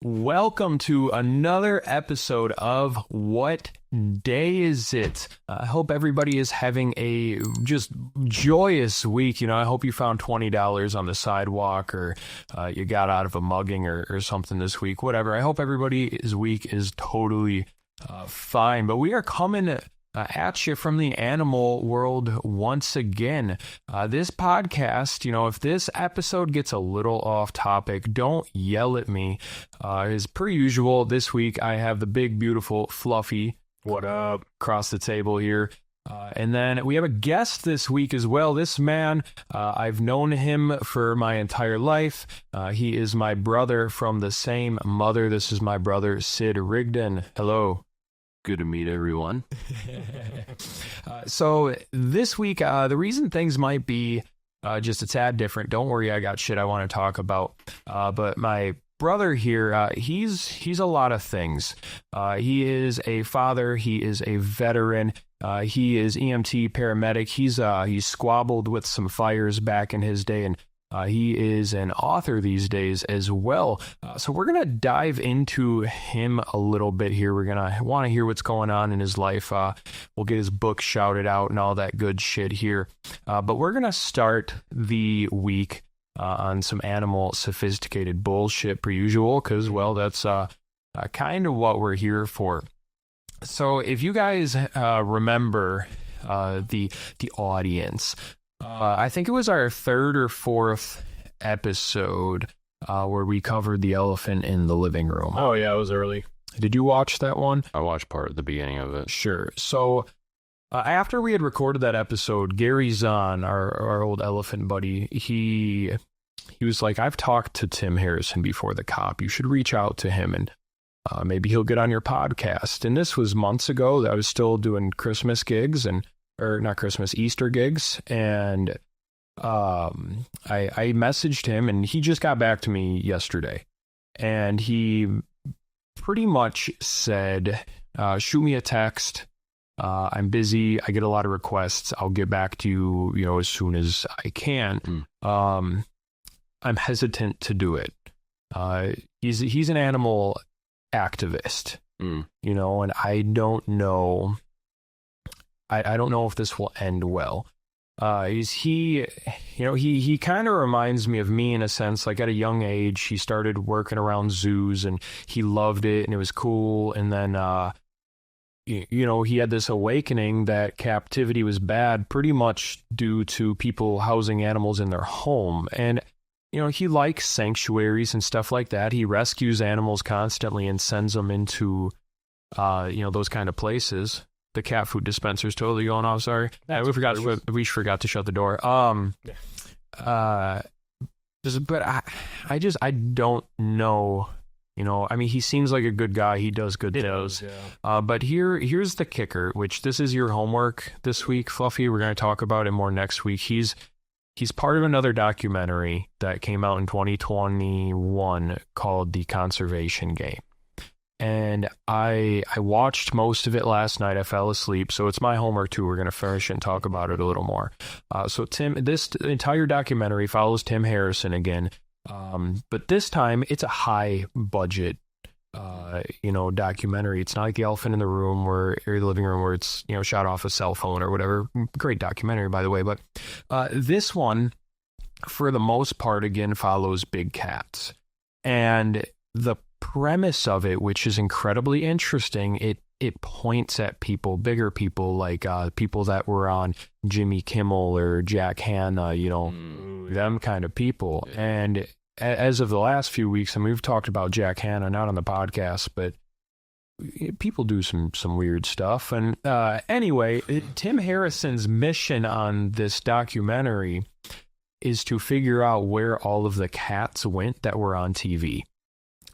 Welcome to another episode of What Day Is It? I hope everybody is having a just joyous week. I hope you found $20 on the sidewalk or you got out of a mugging or something this week, whatever. I hope everybody's week is totally fine. But we are coming at you from the animal world once again. This podcast, if this episode gets a little off topic, don't yell at me. As per usual, this week I have the big, beautiful, fluffy, what up, across the table here. And then we have a guest this week as well. This man, I've known him for my entire life. He is my brother from the same mother. This is my brother, Sid Rigden. Hello. Good to meet everyone. So this week, the reason things might be just a tad different, don't worry, I got shit I want to talk about. But my brother here, he's a lot of things. He is a father. He is a veteran. He is EMT paramedic. He's squabbled with some fires back in his day, and he is an author these days as well. So we're going to dive into him a little bit here. We're going to want to hear what's going on in his life. We'll get his book shouted out and all that good shit here. But we're going to start the week on some animal sophisticated bullshit per usual, because, well, that's kind of what we're here for. So if you guys remember the audience, I think it was our third or fourth episode where we covered the elephant in the living room. Oh, yeah, it was early. Did you watch that one? I watched part of the beginning of it. Sure. So after we had recorded that episode, Gary Zahn, our old elephant buddy, he was like, I've talked to Tim Harrison before, the cop. You should reach out to him and maybe he'll get on your podcast. And this was months ago. I was still doing Christmas gigs or not Christmas, Easter gigs. And I messaged him and he just got back to me yesterday. And he pretty much said, shoot me a text. I'm busy. I get a lot of requests. I'll get back to you, as soon as I can. I'm hesitant to do it. He's an animal activist, and I don't know. I don't know if this will end well. He kind of reminds me of me in a sense. Like at a young age, he started working around zoos and he loved it and it was cool. And then, he had this awakening that captivity was bad, pretty much due to people housing animals in their home. And, he likes sanctuaries and stuff like that. He rescues animals constantly and sends them into, those kind of places. The cat food dispenser's totally going off. Sorry, we forgot to shut the door. But I don't know. He seems like a good guy. He does good things. Yeah. But here's the kicker. Which this is your homework this week, Fluffy. We're going to talk about it more next week. He's part of another documentary that came out in 2021 called The Conservation Game. And I watched most of it last night. I fell asleep, so it's my homework too. We're going to finish and talk about it a little more. So this entire documentary follows Tim Harrison again, but this time it's a high budget, documentary. It's not like The Elephant in the Room or the living room where it's shot off a cell phone or whatever. Great documentary, by the way. But this one, for the most part, again follows big cats, and the premise of it, which is incredibly interesting, it points at bigger people, like people that were on Jimmy Kimmel or Jack Hanna, them kind of people. Yeah. And as of the last few weeks, and we've talked about Jack Hanna, not on the podcast, but people do some weird stuff. And anyway, Tim Harrison's mission on this documentary is to figure out where all of the cats went that were on TV.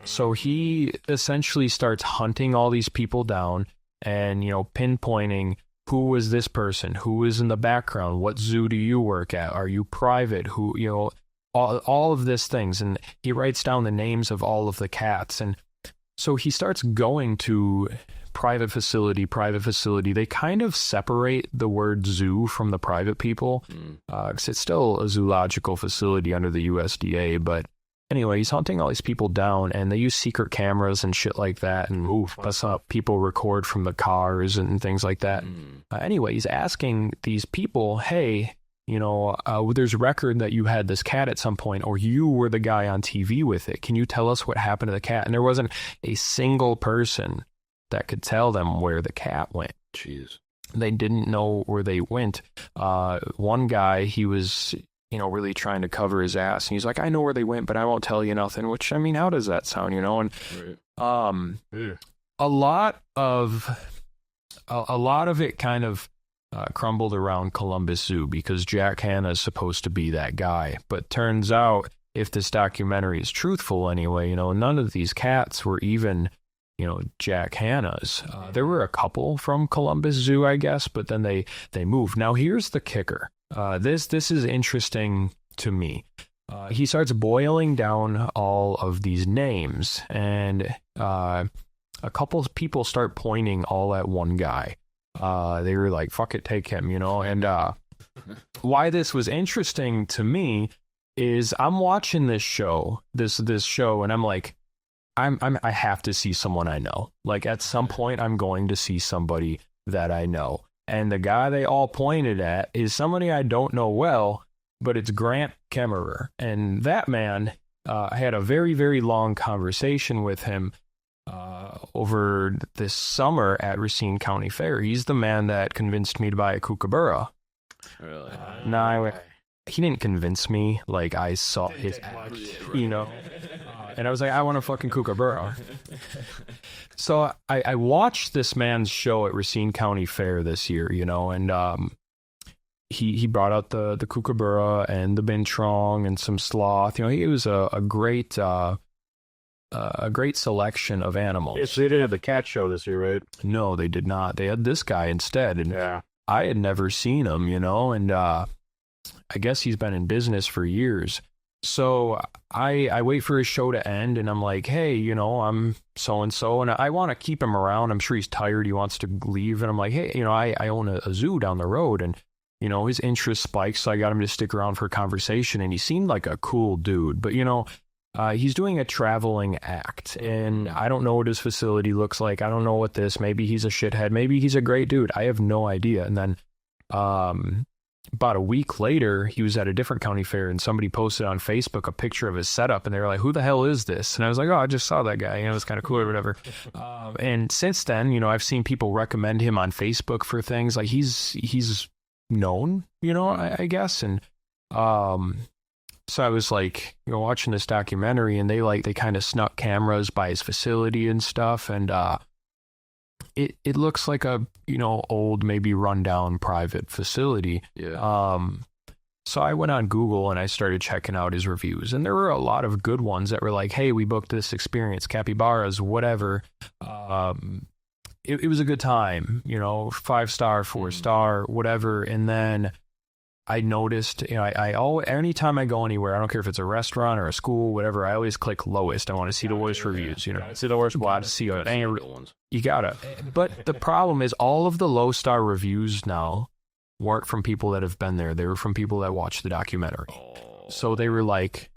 So he essentially starts hunting all these people down and, pinpointing who was this person, who is in the background, what zoo do you work at, are you private, who, all of these things. And he writes down the names of all of the cats. And so he starts going to private facility. They kind of separate the word zoo from the private people, because it's still a zoological facility under the USDA, but Anyway, he's hunting all these people down, and they use secret cameras and shit like that, and that's how people record from the cars and things like that. Anyway, he's asking these people, hey, there's a record that you had this cat at some point, or you were the guy on TV with it. Can you tell us what happened to the cat? And there wasn't a single person that could tell them where the cat went. Jeez. They didn't know where they went. One guy, he was really trying to cover his ass, and he's like, I know where they went, but I won't tell you nothing. Which, I mean, how does that sound? And Right. a lot of it kind of crumbled around Columbus Zoo, because Jack Hanna is supposed to be that guy. But turns out, if this documentary is truthful anyway, none of these cats were even Jack Hanna's. There were a couple from Columbus Zoo, I guess, but then they moved. Now here's the kicker. This is interesting to me. He starts boiling down all of these names, and a couple of people start pointing all at one guy. They were like, fuck it, take him, and why this was interesting to me is I'm watching this show, and I'm like, I have to see someone I know. Like, at some point, I'm going to see somebody that I know. And the guy they all pointed at is somebody I don't know well, but it's Grant Kemmerer. And that man, I had a very, very long conversation with him over this summer at Racine County Fair. He's the man that convinced me to buy a kookaburra. Really? He didn't convince me. Like, I saw his act, and I was like, I want a fucking kookaburra. So I watched this man's show at Racine County Fair this year, and he brought out the kookaburra and the bintrong and some sloth. It was a great selection of animals. Yeah, so they didn't have the cat show this year, right? No, they did not. They had this guy instead, and I had never seen him, and I guess he's been in business for years. So I wait for his show to end, and I'm like, hey, I'm so-and-so, and I want to keep him around. I'm sure he's tired. He wants to leave. And I'm like, hey, I own a zoo down the road, and, his interest spikes. So I got him to stick around for a conversation, and he seemed like a cool dude. But, he's doing a traveling act, and I don't know what his facility looks like. I don't know what maybe he's a shithead. Maybe he's a great dude. I have no idea. And then, about a week later, he was at a different county fair, and somebody posted on Facebook a picture of his setup, and they were like, who the hell is this? And I was like, oh, I just saw that guy. It was kind of cool or whatever. And since then, I've seen people recommend him on Facebook for things. Like, he's known, I guess. And so I was like, watching this documentary, and they kind of snuck cameras by his facility and stuff. And it looks like a, old, maybe rundown private facility. Yeah. So I went on Google and I started checking out his reviews, and there were a lot of good ones that were like, hey, we booked this experience, capybaras, whatever. It was a good time, 5-star, 4-star, whatever. And then I noticed, anytime I go anywhere, I don't care if it's a restaurant or a school, whatever, I always click lowest. I want to see the worst reviews, See the worst ones. See it. You gotta. But the problem is, all of the low-star reviews now weren't from people that have been there. They were from people that watched the documentary. So they were like,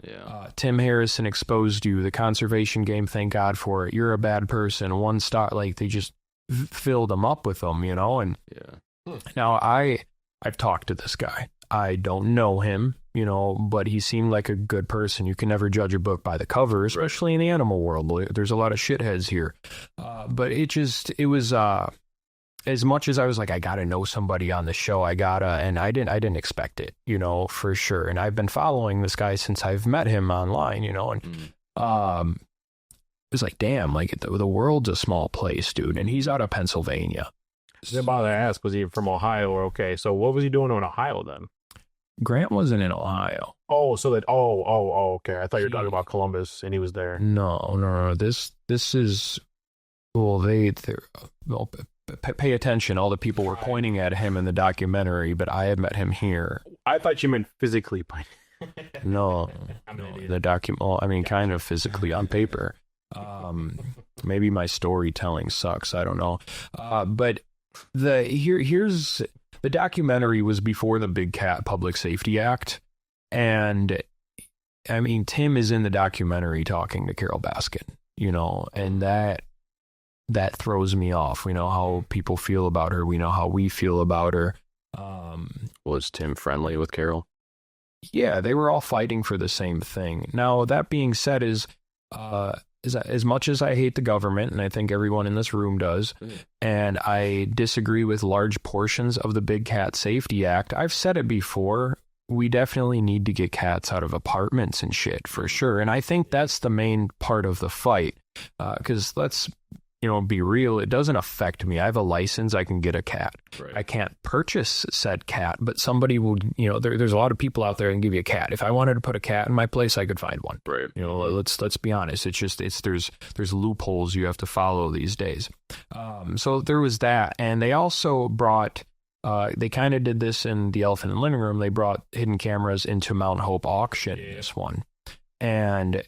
Tim Harrison exposed you, the conservation game, thank God for it. You're a bad person, 1 star. Like, they just filled them up with them, and now I've talked to this guy. I don't know him, but he seemed like a good person. You can never judge a book by the cover, especially in the animal world. There's a lot of shitheads here. But it was as much as I was like, I gotta know somebody on the show. And I didn't expect it, for sure. And I've been following this guy since I've met him online, and it was like, damn, like the world's a small place, dude. And he's out of Pennsylvania. Didn't bother to ask, was he from Ohio or okay? So what was he doing in Ohio then? Grant wasn't in Ohio. Oh, so that okay. I thought you were talking about Columbus, and he was there. No. This is pay attention. All the people were pointing at him in the documentary, but I had met him here. I thought you meant physically. No, the document. Well, I mean, kind of physically on paper. Maybe my storytelling sucks. I don't know. But here's the documentary was before the Big Cat Public Safety Act, and I mean, Tim is in the documentary talking to Carol Baskin, you know, and that throws me off. We know how people feel about her. We know how we feel about her. Was Tim friendly with Carol? Yeah, they were all fighting for the same thing. Now, that being said, is as much as I hate the government, and I think everyone in this room does, and I disagree with large portions of the Big Cat Safety Act, I've said it before, we definitely need to get cats out of apartments and shit, for sure. And I think that's the main part of the fight, because let's, be real, it doesn't affect me. I have a license, I can get a cat. Right. I can't purchase said cat, but somebody will, there's a lot of people out there that can give you a cat. If I wanted to put a cat in my place, I could find one. Right. Let's be honest. There's loopholes you have to follow these days. So there was that. And they also brought, they kind of did this in the Elephant in the Living Room. They brought hidden cameras into Mount Hope auction, this one. And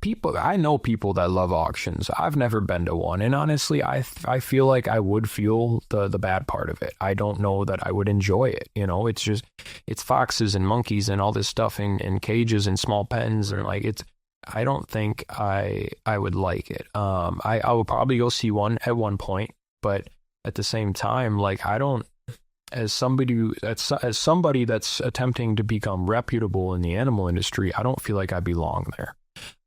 I know people that love auctions. I've never been to one, and honestly, I feel like I would feel the bad part of it. I don't know that I would enjoy it. It's foxes and monkeys and all this stuff in cages and small pens, and I don't think I would like it. I will probably go see one at one point, but at the same time, I don't. As somebody that's attempting to become reputable in the animal industry, I don't feel like I belong there.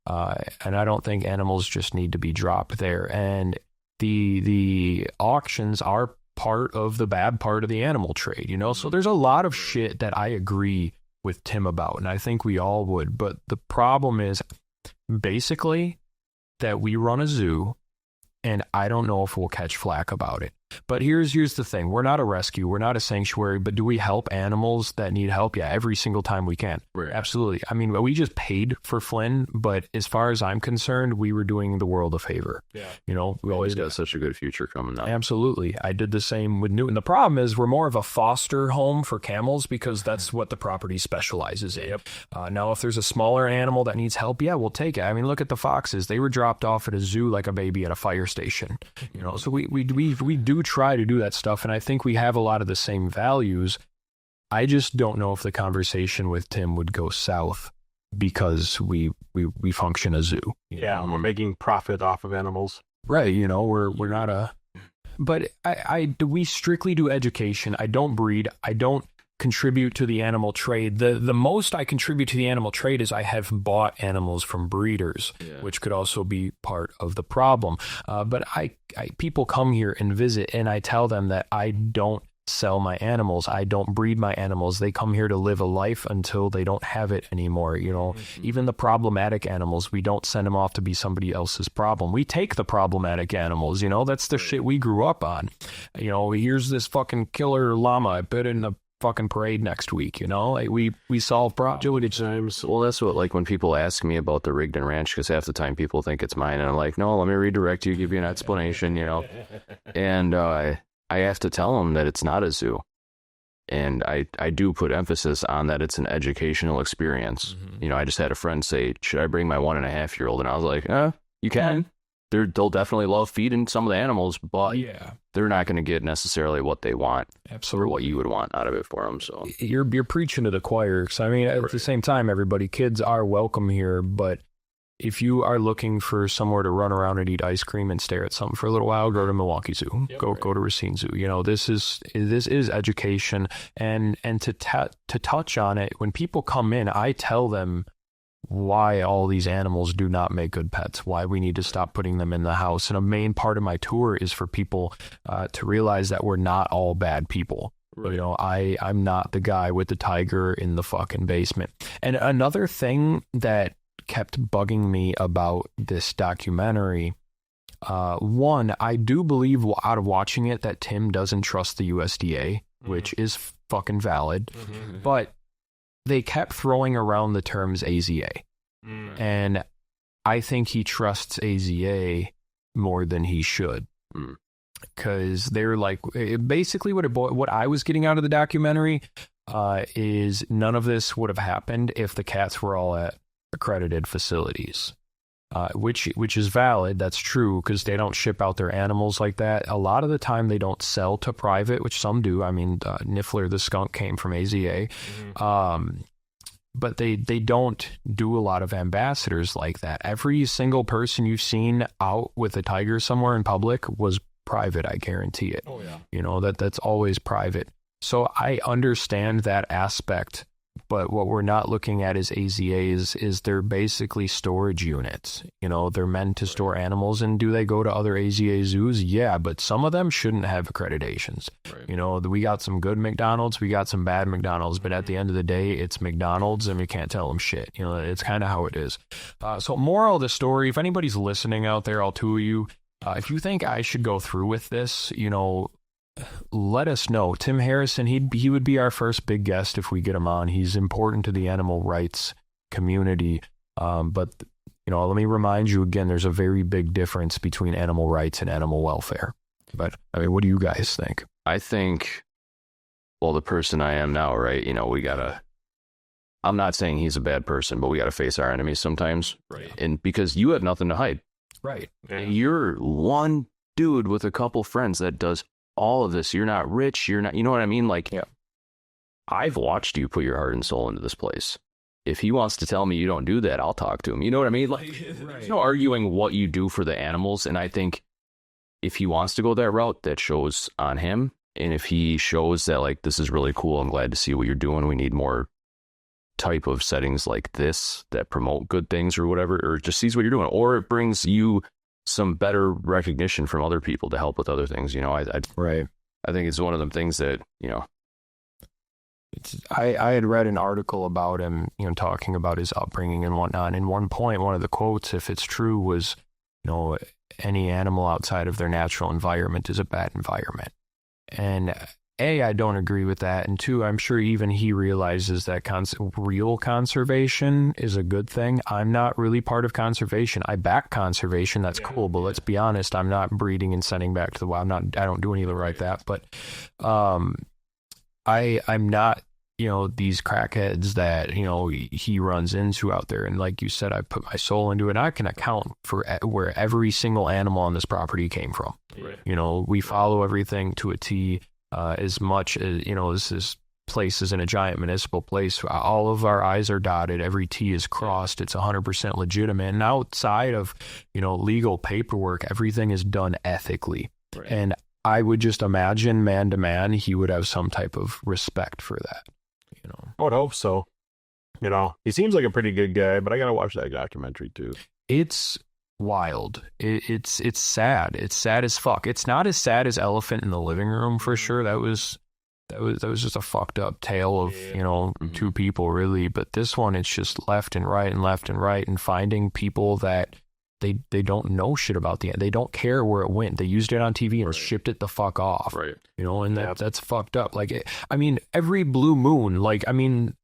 And I don't think animals just need to be dropped there. And the auctions are part of the bad part of the animal trade, So there's a lot of shit that I agree with Tim about, and I think we all would. But the problem is basically that we run a zoo, and I don't know if we'll catch flack about it. But here's the thing. We're not a rescue. We're not a sanctuary. But do we help animals that need help? Yeah, every single time we can. Right. Absolutely. I mean, we just paid for Flynn, but as far as I'm concerned, we were doing the world a favor. Yeah. We always got such a good future coming up. Absolutely. I did the same with Newton. The problem is we're more of a foster home for camels because that's what the property specializes in. Yep. Now, if there's a smaller animal that needs help, yeah, we'll take it. I mean, look at the foxes. They were dropped off at a zoo like a baby at a fire station. So we do try to do that stuff, and I think we have a lot of the same values. I just don't know if the conversation with Tim would go south because we function a zoo. Yeah, we're making profit off of animals. Right, we're not a... But we strictly do education. I don't breed. I don't contribute to the animal trade. The most I contribute to the animal trade is I have bought animals from breeders, which could also be part of the problem. But people come here and visit, and I tell them that I don't sell my animals. I don't breed my animals. They come here to live a life until they don't have it anymore. Even the problematic animals, we don't send them off to be somebody else's problem. We take the problematic animals, that's the shit we grew up on. Here's this fucking killer llama. I put it in the fucking parade next week, we solve problems. Times. Well, that's what, when people ask me about the Rigden Ranch, because half the time people think it's mine, and I'm like, no, let me redirect you, give you an explanation, and I have to tell them that it's not a zoo, and I do put emphasis on that it's an educational experience. I just had a friend say, should I bring my 1.5-year-old? And I was like, you can. They'll definitely love feeding some of the animals, but they're not going to get necessarily what they want. Absolutely. Or what you would want out of it for them. So you're preaching to the choir. So I mean, at the same time, kids are welcome here, but if you are looking for somewhere to run around and eat ice cream and stare at something for a little while, go to Milwaukee Zoo. Go to Racine Zoo. This is education, and to touch on it, when people come in, I tell them why all these animals do not make good pets, why we need to stop putting them in the house. And a main part of my tour is for people to realize that we're not all bad people. Right. I'm not the guy with the tiger in the fucking basement. And another thing that kept bugging me about this documentary, one, I do believe out of watching it that Tim doesn't trust the USDA, which is fucking valid, but they kept throwing around the terms AZA. And I think he trusts AZA more than he should. Because they're basically what I was getting out of the documentary is none of this would have happened if the cats were all at accredited facilities. which is valid. That's true, because they don't ship out their animals like that. A lot of the time they don't sell to private, which some do. I mean, Niffler the skunk came from AZA. But they don't do a lot of ambassadors like that. Every single person you've seen out with a tiger somewhere in public was private, I guarantee it. Oh, yeah. You know, that's always private. So I understand that aspect, but what we're not looking at as AZAs is they're basically storage units. You know, they're meant to store animals, and do they go to other AZA zoos? Yeah, but some of them shouldn't have accreditations. Right. You know, we got some good McDonald's, we got some bad McDonald's, but at the end of the day, it's McDonald's and we can't tell them shit. You know, it's kind of how it is. So moral of the story, if anybody's listening out there, all two of you, if you think I should go through with this, you know, let us know. Tim Harrison, he would be our first big guest if we get him on. He's important to the animal rights community. But, you know, let me remind you again, there's a very big difference between animal rights and animal welfare. But, I mean, what do you guys think? I think, well, the person I am now, right? You know, I'm not saying he's a bad person, but we gotta face our enemies sometimes. Right. And because you have nothing to hide. Right. Yeah. You're one dude with a couple friends that does all of this. You're not rich. You're not, you know what I mean? Like, yeah. I've watched you put your heart and soul into this place. If he wants to tell me you don't do that, I'll talk to him. You know what I mean? Like, there's no arguing what you do for the animals. And I think if he wants to go that route, that shows on him. And if he shows that, like, this is really cool, I'm glad to see what you're doing, we need more type of settings like this that promote good things or whatever, or just sees what you're doing, or it brings you some better recognition from other people to help with other things. You know, I think it's one of them things that, you know, I had read an article about him, you know, talking about his upbringing and whatnot. And one point, one of the quotes, if it's true, was, you know, any animal outside of their natural environment is a bad environment. And A, I don't agree with that. And two, I'm sure even he realizes that real conservation is a good thing. I'm not really part of conservation. I back conservation. That's cool. But let's be honest, I'm not breeding and sending back to the wild. I don't do anything like that. But I'm not, you know, these crackheads that, you know, he runs into out there. And like you said, I put my soul into it. I can account for where every single animal on this property came from. Right. You know, we follow everything to a T. As much as, you know, this place is in a giant municipal place. All of our I's are dotted. Every T is crossed. It's 100% legitimate. And outside of, you know, legal paperwork, everything is done ethically. Right. And I would just imagine, man to man, he would have some type of respect for that. You know, I would hope so. You know, he seems like a pretty good guy, but I gotta watch that documentary too. it's wild. It's sad. It's sad as fuck. It's not as sad as Elephant in the Living Room for sure. That was just a fucked up tale of, you know, two people really. But this one, it's just left and right and finding people that they don't know shit about they don't care where it went. They used it on TV and shipped it the fuck off. Right. You know, and that's fucked up. Like, I mean, every blue moon, like, I mean,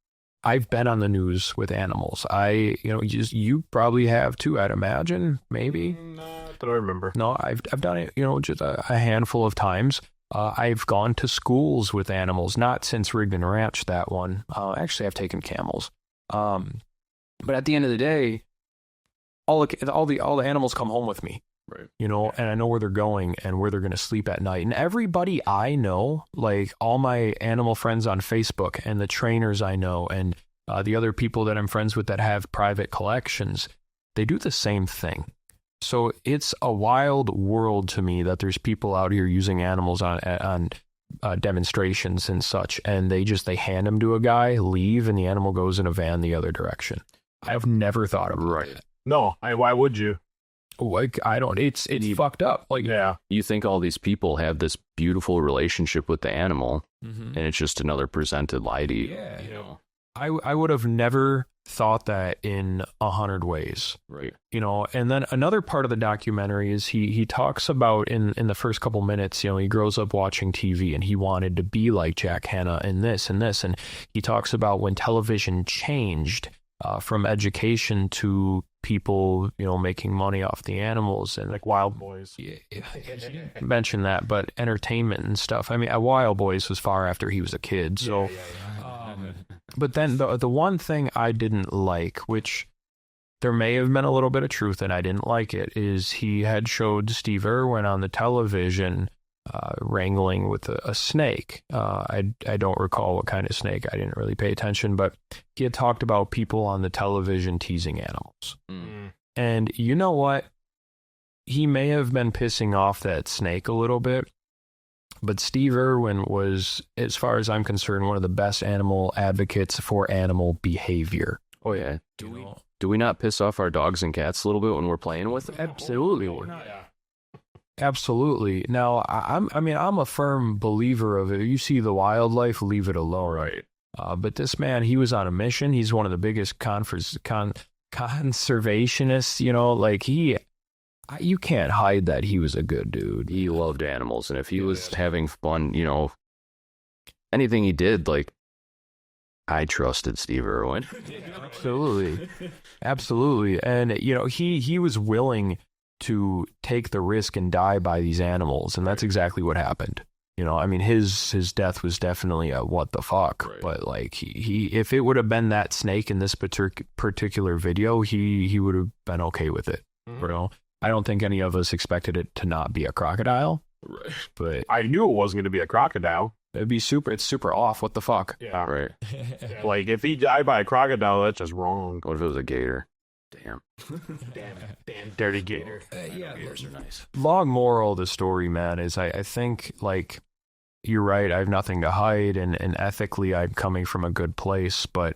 I've been on the news with animals. You probably have too, I'd imagine, maybe. Not that I remember. No, I've done it, you know, just a handful of times. I've gone to schools with animals, not since Rigden Ranch, that one. Actually, I've taken camels. But at the end of the day, all the animals come home with me. Right. You know, and I know where they're going and where they're going to sleep at night. And everybody I know, like all my animal friends on Facebook and the trainers I know and the other people that I'm friends with that have private collections, they do the same thing. So it's a wild world to me that there's people out here using animals on demonstrations and such, and they hand them to a guy, leave, and the animal goes in a van the other direction. I've never thought about it. No, why would you? Like, I don't, it's fucked up. Like, Yeah. You think all these people have this beautiful relationship with the animal, and it's just another presented lie to you. Yeah. You know? I would have never thought that in 100 ways. Right. You know, and then another part of the documentary is he talks about in the first couple minutes, you know, he grows up watching TV and he wanted to be like Jack Hanna and this and this. And he talks about when television changed from education to people, you know, making money off the animals and Like Wild Boys. mention that, but entertainment and stuff. I mean, Wild Boys was far after he was a kid. So, but then the one thing I didn't like, which there may have been a little bit of truth, and I didn't like it, is he had showed Steve Irwin on the television wrangling with a snake. I don't recall what kind of snake. I didn't really pay attention, but he had talked about people on the television teasing animals. And you know what? He may have been pissing off that snake a little bit, but Steve Irwin was, as far as I'm concerned, one of the best animal advocates for animal behavior. Oh, yeah. Do we not piss off our dogs and cats a little bit when we're playing with them? Absolutely. Absolutely. Now, I'm a firm believer of it. You see the wildlife, leave it alone. Right. But this man, he was on a mission. He's one of the biggest conservationists, you know, like you can't hide that he was a good dude. He loved animals, and if he was having fun, you know, anything he did, like, I trusted Steve Irwin. Absolutely. And, you know, he was willing to take the risk and die by these animals, and that's exactly what happened. You know, I mean, his death was definitely a what the fuck, right. But like he if it would have been that snake in this particular video, he would have been okay with it. You know, I don't think any of us expected it to not be a crocodile, right. But I knew it wasn't going to be a crocodile. It's super off. What the fuck? Yeah, right. Like if he died by a crocodile, that's just wrong. What if it was a gator? Damn, dirty gator. Yeah, gators are nice. Long moral of the story, man, is I think, like, you're right. I have nothing to hide, and ethically, I'm coming from a good place. But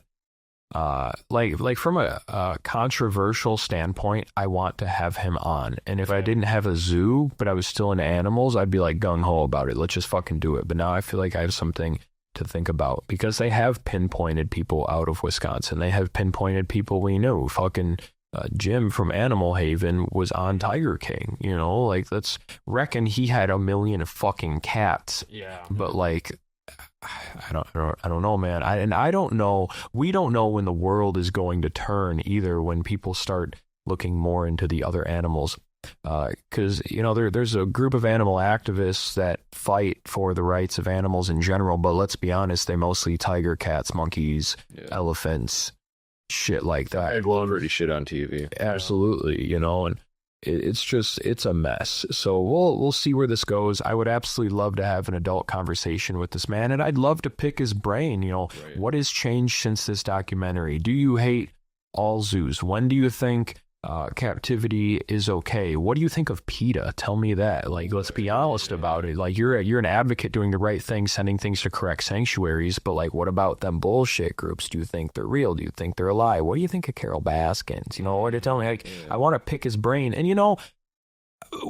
like from a controversial standpoint, I want to have him on. And if I didn't have a zoo, but I was still into animals, I'd be like gung ho about it. Let's just fucking do it. But now I feel like I have something to think about, because they have pinpointed people out of Wisconsin. They have pinpointed people we knew. Fucking Jim from Animal Haven was on Tiger King, you know, like, let's reckon he had 1 million fucking cats. Yeah. But like, I don't know, man. I don't know. We don't know when the world is going to turn either, when people start looking more into the other animals. Because, you know, there's a group of animal activists that fight for the rights of animals in general, but let's be honest, they mostly tiger, cats, monkeys, elephants, shit like that. I love pretty shit on TV. Absolutely, you know, and it's a mess. So we'll see where this goes. I would absolutely love to have an adult conversation with this man, and I'd love to pick his brain. You know, right. What has changed since this documentary? Do you hate all zoos? When do you think captivity is okay? What do you think of PETA? Tell me that. Like, let's be honest about it. Like, you're an advocate doing the right thing, sending things to correct sanctuaries, but like, what about them bullshit groups? Do you think they're real? Do you think they're a lie? What do you think of Carol Baskins? You know what to tell me? Like, I want to pick his brain. And, you know,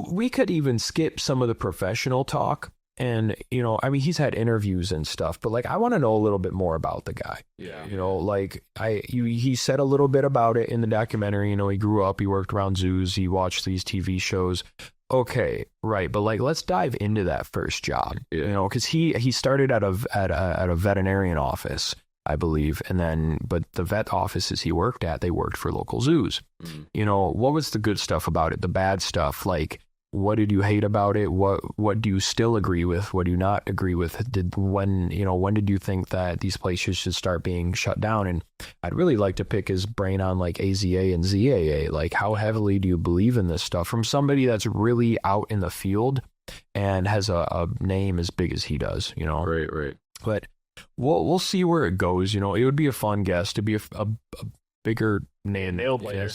we could even skip some of the professional talk. And, you know, I mean, he's had interviews and stuff, but like, I want to know a little bit more about the guy. Yeah. You know, like he said a little bit about it in the documentary. You know, he grew up, he worked around zoos, he watched these TV shows. Okay, right. But like, let's dive into that first job, you know, because he started at a veterinarian office, I believe. And then, but the vet offices he worked at, they worked for local zoos. You know, what was the good stuff about it? The bad stuff, like, what did you hate about it? What do you still agree with? What do you not agree with? When did you think that these places should start being shut down? And I'd really like to pick his brain on like AZA and ZAA. Like, how heavily do you believe in this stuff from somebody that's really out in the field and has a name as big as he does, you know? Right. But we'll see where it goes. You know, it would be a fun guest to be a bigger nail biter.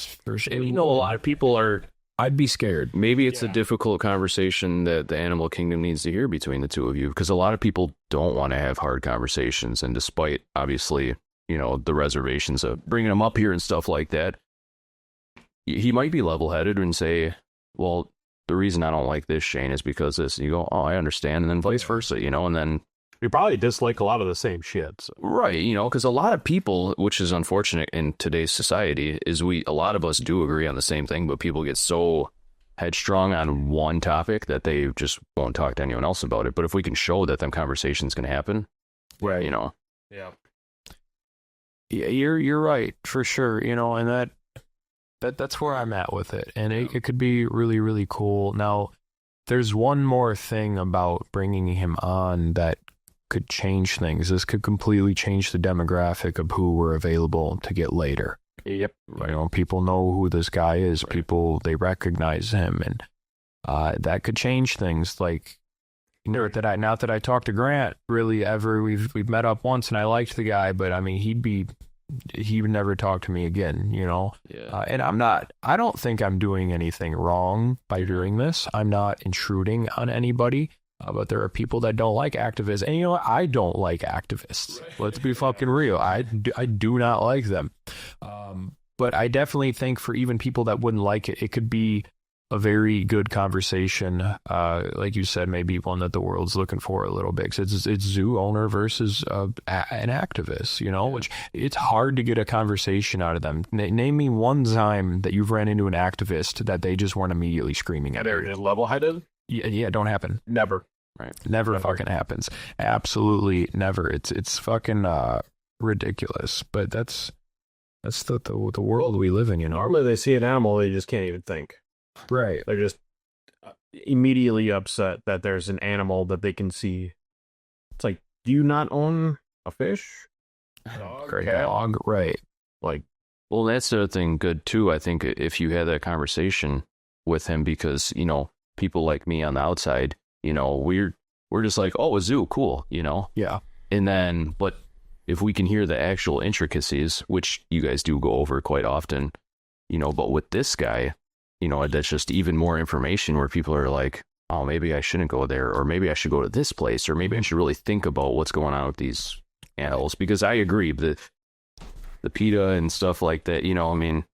You know, a lot of people are. I'd be scared. Maybe it's a difficult conversation that the animal kingdom needs to hear between the two of you, because a lot of people don't want to have hard conversations. And despite, obviously, you know, the reservations of bringing him up here and stuff like that, he might be level-headed and say, well, the reason I don't like this, Shane, is because this. You go, oh, I understand. And then vice versa, you know, and then we probably dislike a lot of the same shit. So. Right, you know, because a lot of people, which is unfortunate in today's society, is a lot of us do agree on the same thing, but people get so headstrong on one topic that they just won't talk to anyone else about it. But if we can show that them conversations can happen, right, you know. Yeah, you're right, for sure, you know, and that's where I'm at with it. And it could be really, really cool. Now, there's one more thing about bringing him on that could change things. This could completely change the demographic of who we're available to get later. Yep. You know, people know who this guy is. Right. People, they recognize him, and that could change things. Like, not that I talked to Grant really ever. We've met up once, and I liked the guy, but I mean, he would never talk to me again, you know? Yeah. And I don't think I'm doing anything wrong by doing this. I'm not intruding on anybody, but there are people that don't like activists. And you know what? I don't like activists. Right. Let's be fucking real. I do not like them. But I definitely think for even people that wouldn't like it, it could be a very good conversation, like you said, maybe one that the world's looking for a little bit. 'Cause it's zoo owner versus an activist, you know, which it's hard to get a conversation out of them. Name me one time that you've ran into an activist that they just weren't immediately screaming at They're you. just level-headed? Yeah, don't happen. Never. Right. Never fucking happens. Absolutely never. It's fucking ridiculous. But that's the world we live in, you know. Normally they see an animal, they just can't even think. Right. They're just immediately upset that there's an animal that they can see. It's like, do you not own a fish? Great dog. Right. Like, Well, that's the other thing good too. I think if you had that conversation with him, because, you know, people like me on the outside, you know, we're just like, oh, a zoo, cool, you know? Yeah. And then, but if we can hear the actual intricacies, which you guys do go over quite often, you know, but with this guy, you know, that's just even more information where people are like, oh, maybe I shouldn't go there, or maybe I should go to this place, or maybe I should really think about what's going on with these animals. Because I agree, the PETA and stuff like that, you know, I mean,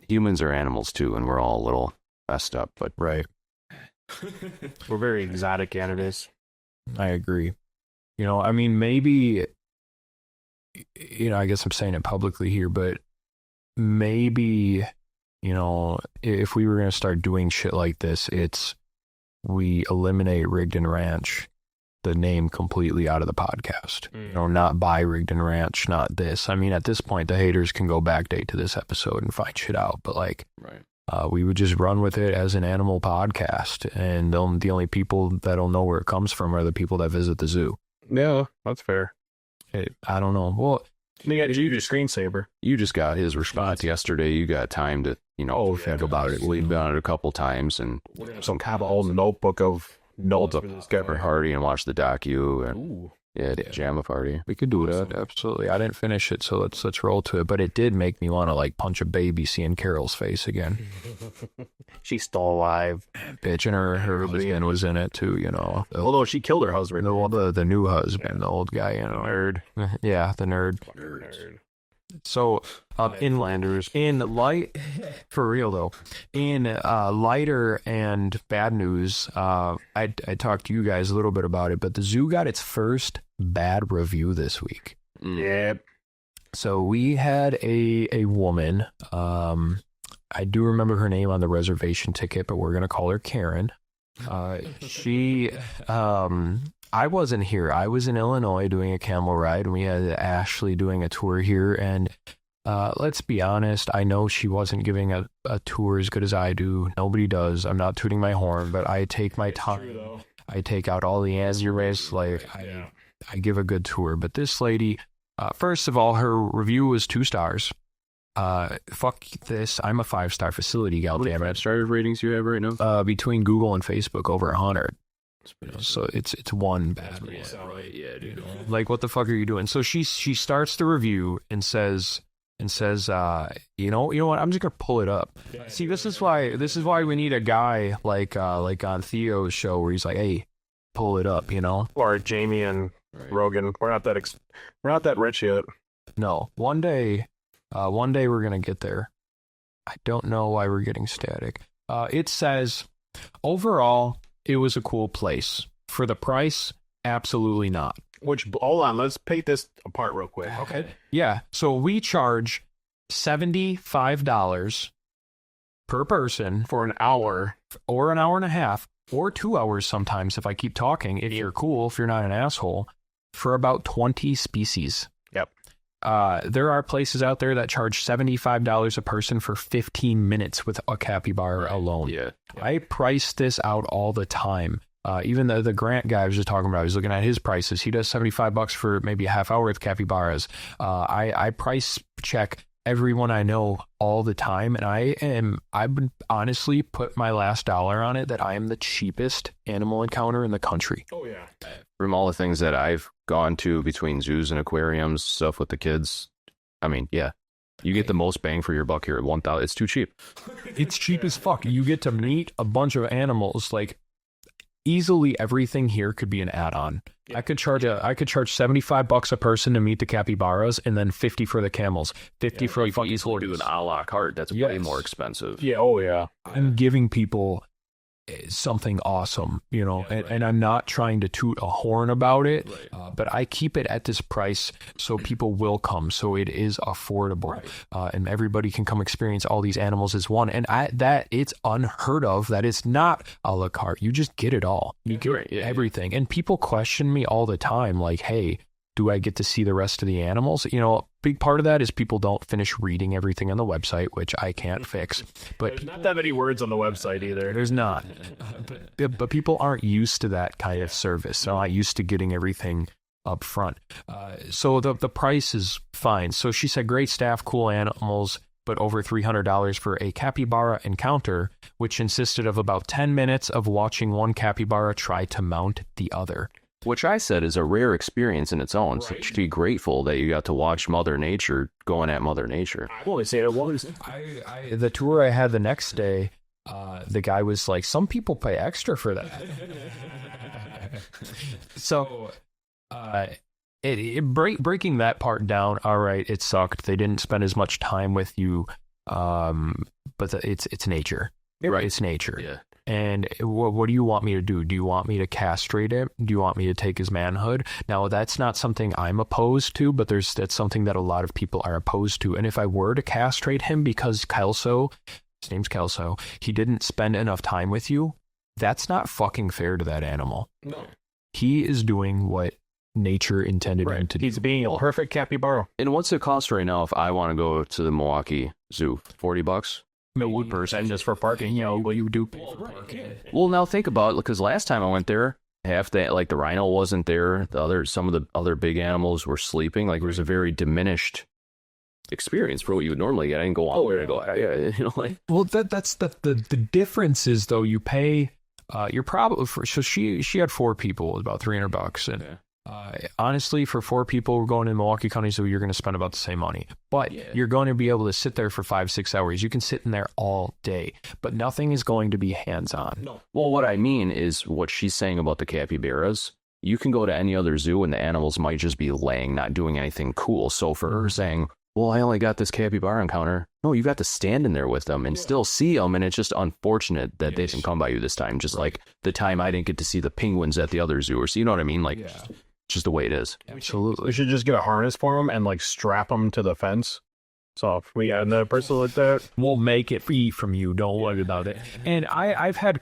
humans are animals too, and we're all a little messed up, but Right. we're very exotic animals. I agree. You know, I mean, maybe, you know, I guess I'm saying it publicly here, but maybe, you know, if we were going to start doing shit like this, we eliminate Rigden Ranch, the name, completely out of the podcast. You know, not by Rigden Ranch, not this. I mean, at this point, the haters can go backdate to this episode and find shit out, but like, right. We would just run with it as an animal podcast, and the only people that'll know where it comes from are the people that visit the zoo. Yeah, that's fair. I don't know. Well, You got your screensaver. You just got his response yesterday. You got time to, you know, think about it. We've done it a couple times, and Some kind of old notebook of notes hold for up this Pepper guy. Hardy and watch the docu, and Ooh. jam party. we could do that. Absolutely. I didn't finish it, so let's roll to it. But it did make me want to like punch a baby seeing Carol's face again. She's still alive. Bitch, and her husband was in it too. You know, Although she killed her husband. the new husband, the old guy. You know, Nerd. Yeah, the nerd. Nerd. So, Inlanders. in light, for real though, in lighter and bad news, I talked to you guys a little bit about it, but the zoo got its first bad review this week. Yep. So we had a woman, I do remember her name on the reservation ticket, but we're gonna call her Karen. She I wasn't here. I was in Illinois doing a camel ride, and we had Ashley doing a tour here. And let's be honest, I know she wasn't giving a tour as good as I do. Nobody does. I'm not tooting my horn, but I take my time. I take out all the answers. Like, I give a good tour. But this lady, first of all, her review was 2 stars. Fuck this. I'm a 5-star facility gal. How many Damn it. 5-star ratings you have right now? Between Google and Facebook, over 100. So it's one bad one. Right, yeah, dude. Like, what the fuck are you doing? So she starts the review and says, you know what? I'm just gonna pull it up. See, this is why we need a guy like on Theo's show where he's like, hey, pull it up, you know? Or Jamie and Rogan. We're not that rich yet. No, one day we're gonna get there. I don't know why we're getting static. It says, overall, it was a cool place. For the price, absolutely not. Which, hold on, let's take this apart real quick. Okay. Yeah. So we charge $75 per person For an hour. or an hour and a half or 2 hours sometimes if I keep talking, if you're cool, if you're not an asshole, for about 20 species. Yep. There are places out there that charge $75 a person for 15 minutes with a capybara alone. Yeah. I price this out all the time. Even the Grant guy I was just talking about, I was looking at his prices. He does $75 for maybe a half hour with capybaras. I price check everyone I know all the time, and I've been honestly put my last dollar on it that I am the cheapest animal encounter in the country. Oh yeah. From all the things that I've gone to between zoos and aquariums, stuff with the kids, I mean, yeah, you get the most bang for your buck here at 1,000. It's too cheap. It's cheap as fuck. You get to meet a bunch of animals. Like, easily everything here could be an add-on. I could charge $75 a person to meet the capybaras, and then 50 for the camels, 50 for If you do an a la carte, that's way more expensive. Yeah. Oh yeah. I'm giving people something awesome, you know, and I'm not trying to toot a horn about it, but I keep it at this price so people will come, so it is affordable, and everybody can come experience all these animals as one. And that it's unheard of that it's not a la carte. You just get it all. You get everything. And people question me all the time, like, hey, do I get to see the rest of the animals? You know, a big part of that is people don't finish reading everything on the website, which I can't fix. But there's not that many words on the website either. There's not. But people aren't used to that kind of service. They're not used to getting everything up front. So the price is fine. So she said, great staff, cool animals, but over $300 for a capybara encounter, which consisted of about 10 minutes of watching one capybara try to mount the other. Which I said is a rare experience in its own. So you should be grateful that you got to watch Mother Nature going at Mother Nature. I always say it was. The tour I had the next day, the guy was like, some people pay extra for that. So breaking that part down, all right, it sucked. They didn't spend as much time with you, but it's nature. Right. It's nature. Yeah. And what do you want me to do? Do you want me to castrate it? Do you want me to take his manhood? Now, that's not something I'm opposed to, but that's something that a lot of people are opposed to. And if I were to castrate him because his name's Kelso, he didn't spend enough time with you, that's not fucking fair to that animal. No. He is doing what nature intended him to do. He's being a perfect capybara. And what's it cost right now if I want to go to the Milwaukee Zoo? $40? Millwood person just for parking, you know, what you do pay for parking. Well, now think about it, because last time I went there, half that, like the rhino wasn't there. Some of the other big animals were sleeping. Like it was a very diminished experience for what you would normally get. I didn't go all the way to go, yeah, you know, like. Well, that's the difference is though you pay. You're probably so she had 4 people, it was about $300, and honestly, for 4 people we're going in Milwaukee County Zoo, you're going to spend about the same money, but you're going to be able to sit there for 5-6 hours. You can sit in there all day, but nothing is going to be hands-on. No. Well, what I mean is what she's saying about the capybaras. You can go to any other zoo and the animals might just be laying, not doing anything cool. So for her saying, well, I only got this capybara encounter. No, you got to stand in there with them and still see them. And it's just unfortunate that they didn't come by you this time. Just like the time I didn't get to see the penguins at the other zoo. Or so, you know what I mean? Like, just the way it is. Absolutely. We should just get a harness for them and like strap them to the fence. So if we got another person like that, we'll make it free from you. Don't worry about it. And I've had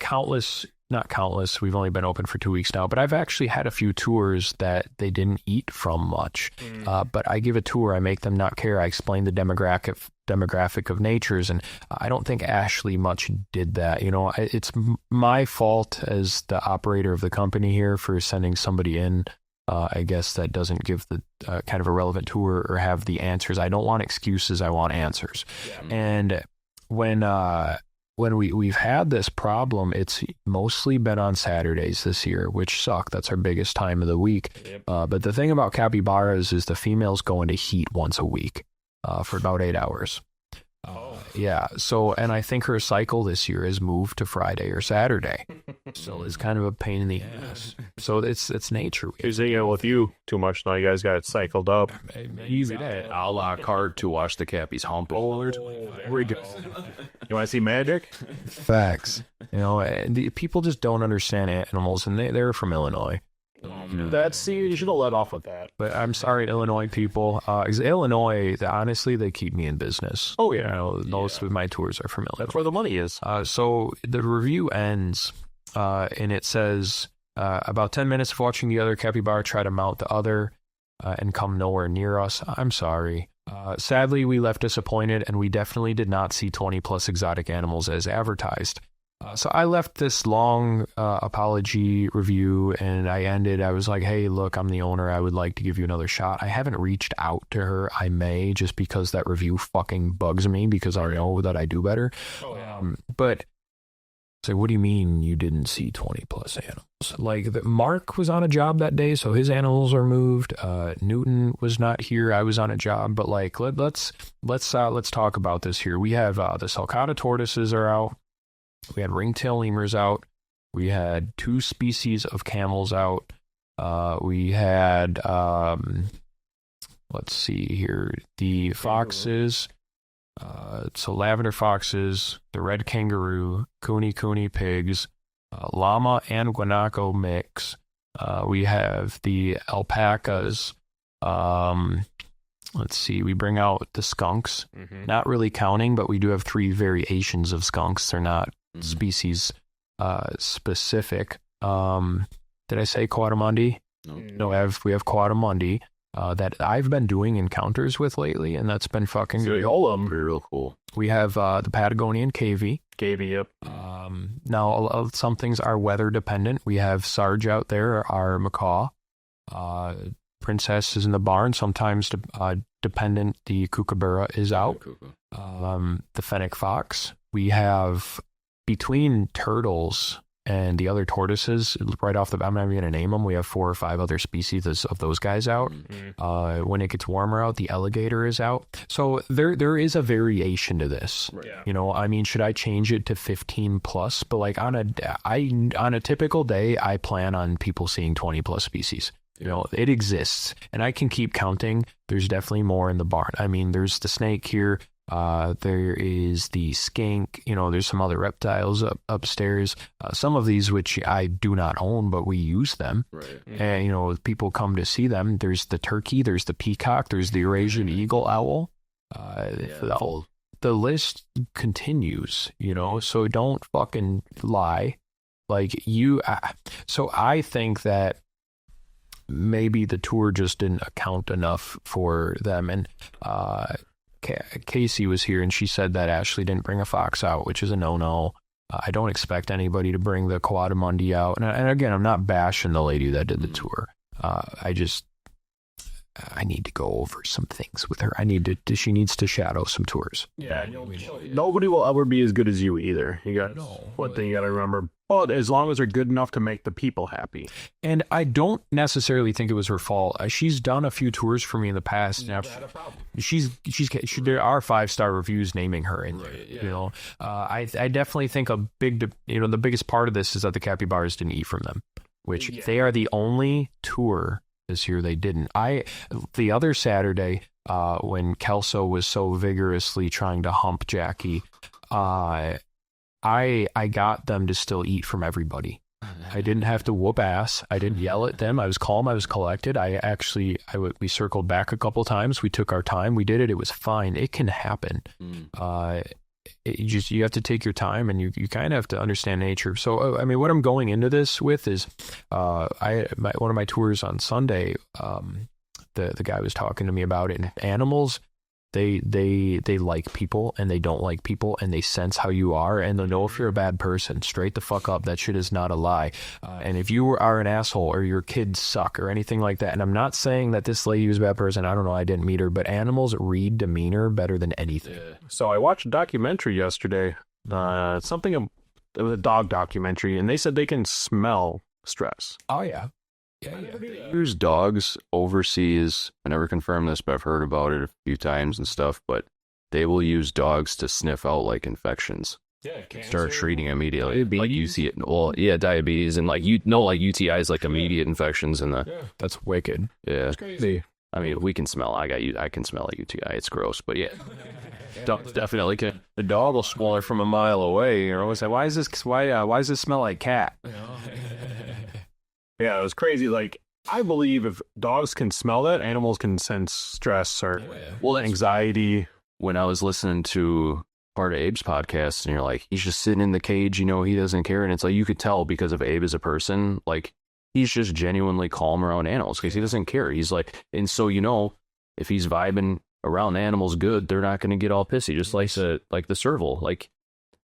not countless, we've only been open for 2 weeks now, but I've actually had a few tours that they didn't eat from much. But I give a tour, I make them not care. I explain the demographic of natures, and I don't think Ashley much did that. You know, it's my fault as the operator of the company here for sending somebody in, I guess, that doesn't give the kind of a relevant tour or have the answers. I don't want excuses, I want answers. And when we've had this problem, it's mostly been on Saturdays this year, which suck. That's our biggest time of the week. But the thing about capybaras is the females go into heat once a week for about 8 hours. Yeah. So, and I think her cycle this year is moved to Friday or Saturday. So it's kind of a pain in the ass. So it's nature. he's hanging out with you too much now. You guys got it cycled up. Easy that. A la carte to watch the cappies hump. There we go. You want to see magic? Facts. You know, the people just don't understand animals, and they're from Illinois. You should have let off with that. But I'm sorry, Illinois people. Because Illinois, honestly, they keep me in business. Oh, yeah. You know, most of my tours are from Illinois. That's where the money is. So the review ends, and it says, about 10 minutes of watching the other capybara try to mount the other and come nowhere near us. I'm sorry. Sadly, we left disappointed, and we definitely did not see 20 plus exotic animals as advertised. So I left this long apology review, and I was like, hey, look, I'm the owner. I would like to give you another shot. I haven't reached out to her. I may, just because that review fucking bugs me, because I know that I do better. But so what do you mean you didn't see 20 plus animals? Like, Mark was on a job that day, so his animals are moved. Newton was not here. I was on a job, but like, let's talk about this here. We have the sulcata tortoises are out. We had ringtail lemurs out. We had 2 species of camels out. We had, let's see here, the foxes. So lavender foxes, the red kangaroo, cooney pigs, llama and guanaco mix. We have the alpacas. Let's see, we bring out the skunks. Not really counting, but we do have 3 variations of skunks. They're not species specific. Did I say Quadrimundi? No, we have Quadrimundi that I've been doing encounters with lately, and that's been fucking good. All of them Pretty real cool. We have the Patagonian cavy. Yep. Now, some things are weather dependent. We have Sarge out there, our macaw. Princess is in the barn. Sometimes dependent, the kookaburra is out. The fennec fox. We have, between turtles and the other tortoises, right off the bat, I'm not even going to name them. We have 4 or 5 other species of those guys out. When it gets warmer out, the alligator is out. So there is a variation to this. Right. You know, I mean, should I change it to 15 plus? But like on a typical day, I plan on people seeing 20 plus species. You know, it exists, and I can keep counting. There's definitely more in the barn. I mean, there's the snake here. There is the skink. You know, there's some other reptiles upstairs. Some of these which I do not own, but we use them. Right. And, you know, people come to see them. There's the turkey. There's the peacock. There's the Eurasian eagle owl. The list continues, you know, so don't fucking lie. Like so I think that maybe the tour just didn't account enough for them. And Casey was here, and she said that Ashley didn't bring a fox out, which is a no-no. I don't expect anybody to bring the Quadrimundi out. And again, I'm not bashing the lady that did the tour. I need to go over some things with her. She needs to shadow some tours. Yeah, nobody will ever be as good as you either. One thing you got to remember. Well, as long as they're good enough to make the people happy. And I don't necessarily think it was her fault. She's done a few tours for me in the past. Now, there are 5-star reviews naming her in there. You know, I definitely think the biggest part of this is that the capybaras didn't eat from them, which they are the only tour this year they didn't. The other Saturday, when Kelso was so vigorously trying to hump Jackie, I got them to still eat from everybody. I didn't have to whoop ass. I didn't yell at them. I was calm. I was collected. We circled back a couple times. We took our time. We did it. It was fine. It can happen. You have to take your time, and you kind of have to understand nature. So, I mean, what I'm going into this with is, one of my tours on Sunday, the guy was talking to me about it, and animals, they like people and they don't like people, and they sense how you are, and they know if you're a bad person. Straight the fuck up. That shit is not a lie. And if you are an asshole, or your kids suck, or anything like that, and I'm not saying that this lady was a bad person. I don't know. I didn't meet her, but animals read demeanor better than anything. So I watched a documentary yesterday, it was a dog documentary, and they said they can smell stress. Oh yeah. They use dogs overseas. I never confirmed this, but I've heard about it a few times and stuff. But they will use dogs to sniff out like infections. Start treating immediately. Diabetes? Like you see it. Well, yeah, diabetes and like like UTIs, like immediate infections and That's wicked. Yeah, it's crazy. I mean, we can smell. I can smell a UTI. It's gross, but yeah. Dogs definitely can. The dog will smell it from a mile away. You're always like, why does this smell like cat? Yeah, it was crazy. Like, I believe if dogs can smell that, animals can sense stress or anxiety. When I was listening to part of Abe's podcast, and you're like, he's just sitting in the cage, he doesn't care. And it's like, you could tell because of Abe as a person, like, he's just genuinely calm around animals because he doesn't care. He's like, and so, if he's vibing around animals good, they're not going to get all pissy, just like the serval. Like,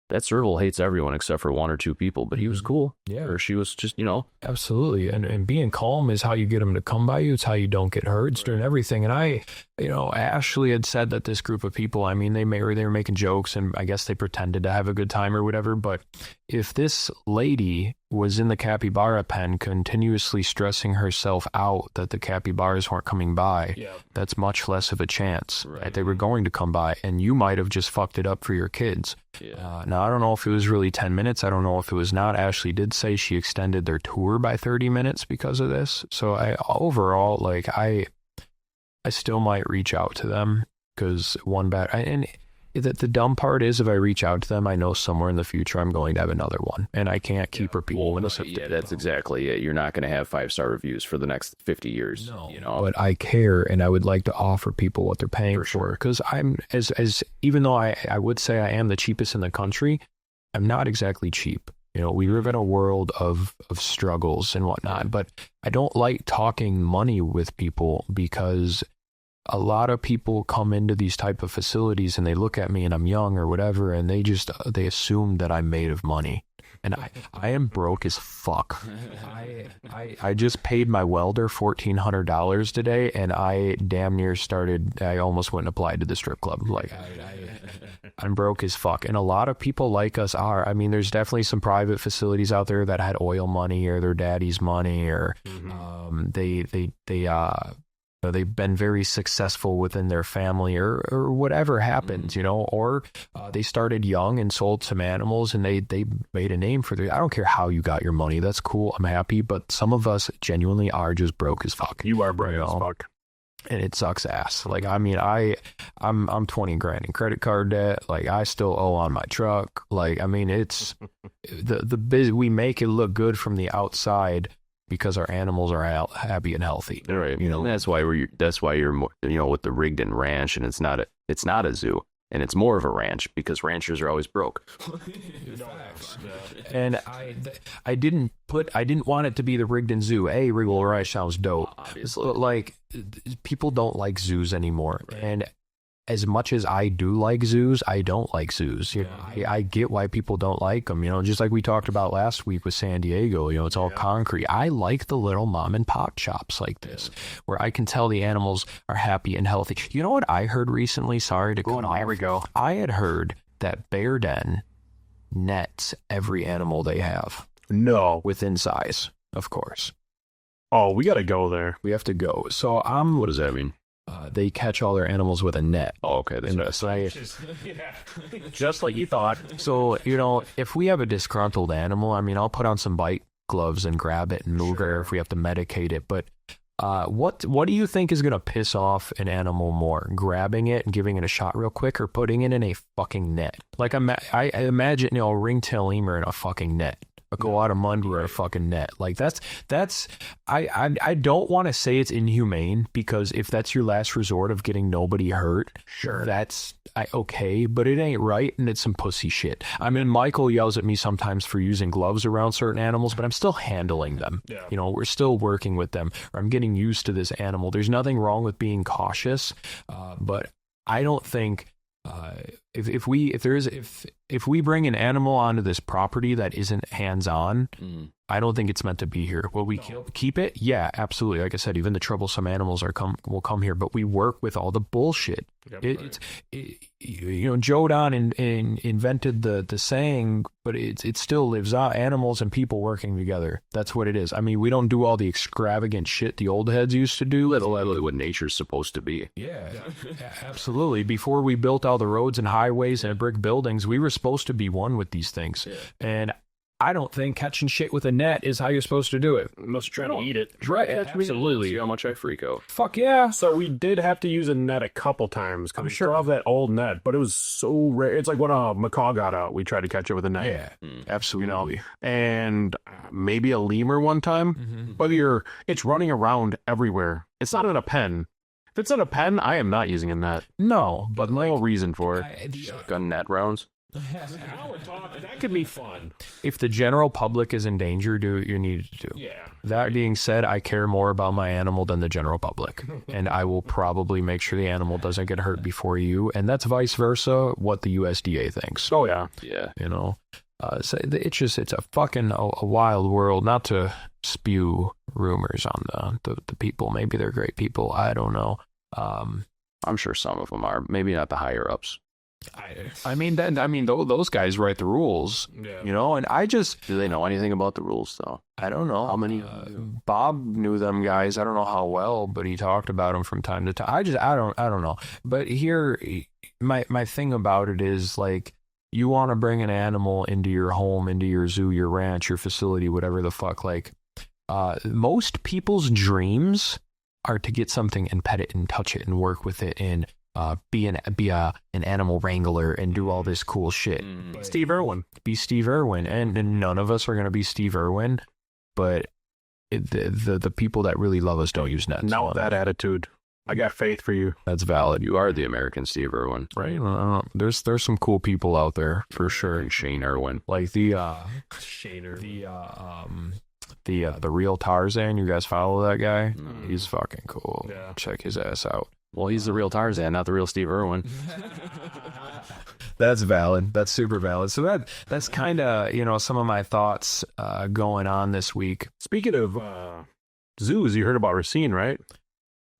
that serval hates everyone except for one or two people, but he was cool. Yeah. Or she was just, Absolutely. And being calm is how you get them to come by you. It's how you don't get hurt. It's doing everything. And Ashley had said that this group of people, I mean, they were making jokes and I guess they pretended to have a good time or whatever. But if this lady was in the capybara pen continuously stressing herself out that the capybaras weren't coming by, that's much less of a chance that they were going to come by. And you might have just fucked it up for your kids. Yeah. Now, I don't know if it was really 10 minutes. I don't know if it was not. Ashley did say she extended their tour by 30 minutes because of this. So overall, like, I still might reach out to them because the dumb part is if I reach out to them, I know somewhere in the future I'm going to have another one and I can't keep repeating. That's exactly it. You're not going to have 5-star reviews for the next 50 years. No, but I care and I would like to offer people what they're paying for because I'm even though I would say I am the cheapest in the country, I'm not exactly cheap. We live in a world of struggles and whatnot, but I don't like talking money with people because a lot of people come into these type of facilities and they look at me and I'm young or whatever, and they assume that I'm made of money. And I am broke as fuck. I just paid my welder $1,400 today, and I damn near I almost went and applied to the strip club. Like, I'm broke as fuck. And a lot of people like us are. I mean, there's definitely some private facilities out there that had oil money or their daddy's money, or they've been very successful within their family or whatever happens, or they started young and sold some animals and they made a name for I don't care how you got your money. That's cool. I'm happy. But some of us genuinely are just broke as fuck. You are broke as fuck. And it sucks ass. Like, I mean, I'm 20 grand in credit card debt. Like, I still owe on my truck. Like, I mean, it's we make it look good from the outside, because our animals are happy and healthy. Right. That's why you're more, with the Rigden Ranch, and it's not a zoo, and it's more of a ranch because ranchers are always broke. And I didn't want it to be the Rigden Zoo. Rigden Ranch sounds dope. Obviously. Like, people don't like zoos anymore. Right. And as much as I do like zoos, I don't like zoos. I get why people don't like them. Just like we talked about last week with San Diego. It's all concrete. I like the little mom and pop shops like this, where I can tell the animals are happy and healthy. You know what I heard recently? Sorry to go on. Here we go. I had heard that Bear Den nets every animal they have. No, within size, of course. Oh, we got to go there. We have to go. So what does that mean? They catch all their animals with a net. Oh, okay. That's just like you thought. So, if we have a disgruntled animal, I mean, I'll put on some bite gloves and grab it and move her if we have to medicate it. But what do you think is going to piss off an animal more? Grabbing it and giving it a shot real quick, or putting it in a fucking net? Like, I imagine, a ringtail lemur in a fucking net. A guatemala or a fucking net. Like, I don't want to say it's inhumane, because if that's your last resort of getting nobody hurt, sure, that's okay, but it ain't right, and it's some pussy shit. I mean, Michael yells at me sometimes for using gloves around certain animals, but I'm still handling them. Yeah. We're still working with them, or I'm getting used to this animal. There's nothing wrong with being cautious, but I don't think if we bring an animal onto this property that isn't hands-on, I don't think it's meant to be here. Will we keep it? Yeah, absolutely. Like I said, even the troublesome animals will come here, but we work with all the bullshit. Yep, Joe Don invented the saying, but it still lives on. Animals and people working together. That's what it is. I mean, we don't do all the extravagant shit the old heads used to do. Literally what nature's supposed to be. Yeah, absolutely. Before we built all the roads and highways and brick buildings, we were supposed to be one with these things. Yeah. And I don't think catching shit with a net is how you're supposed to do it. Unless you're trying to eat it. Right, absolutely. See how much I freak out. Fuck yeah. So we did have to use a net a couple times, because we still have that old net, but it was so rare. It's like when a macaw got out, we tried to catch it with a net. Yeah, absolutely. And maybe a lemur one time. But it's running around everywhere. It's not in a pen. If it's in a pen, I am not using a net. No, but no reason for it. Shotgun net rounds? Now we're talking. That could be fun. If the general public is in danger, do what you need to do. Yeah. That being said, I care more about my animal than the general public, and I will probably make sure the animal doesn't get hurt before you, and that's vice versa what the USDA thinks. Oh yeah. Yeah. You know, so it's a fucking a wild world. Not to spew rumors on the people. Maybe they're great people. I don't know. I'm sure some of them are. Maybe not the higher ups. Those guys write the rules, you know, and Do they know anything about the rules, though? I don't know How many? Bob knew them guys. I don't know how well, but he talked about them from time to time. I don't know. But here, my thing about it is, like, you want to bring an animal into your home, into your zoo, your ranch, your facility, whatever the fuck. Like, most people's dreams are to get something and pet it and touch it and work with it and be an animal wrangler and do all this cool shit. Steve Irwin. Be Steve Irwin, and none of us are gonna be Steve Irwin, but the people that really love us don't use nets. Not with that attitude. I got faith for you. That's valid. You are the American Steve Irwin. Right? There's some cool people out there for sure. And Shane Irwin. Like the Shaner. the real Tarzan. You guys follow that guy? He's fucking cool. Yeah. Check his ass out. Well, he's the real Tarzan, not the real Steve Irwin. That's valid. That's super valid. So that's kind of, you know, some of my thoughts going on this week. Speaking of zoos, you heard about Racine, right?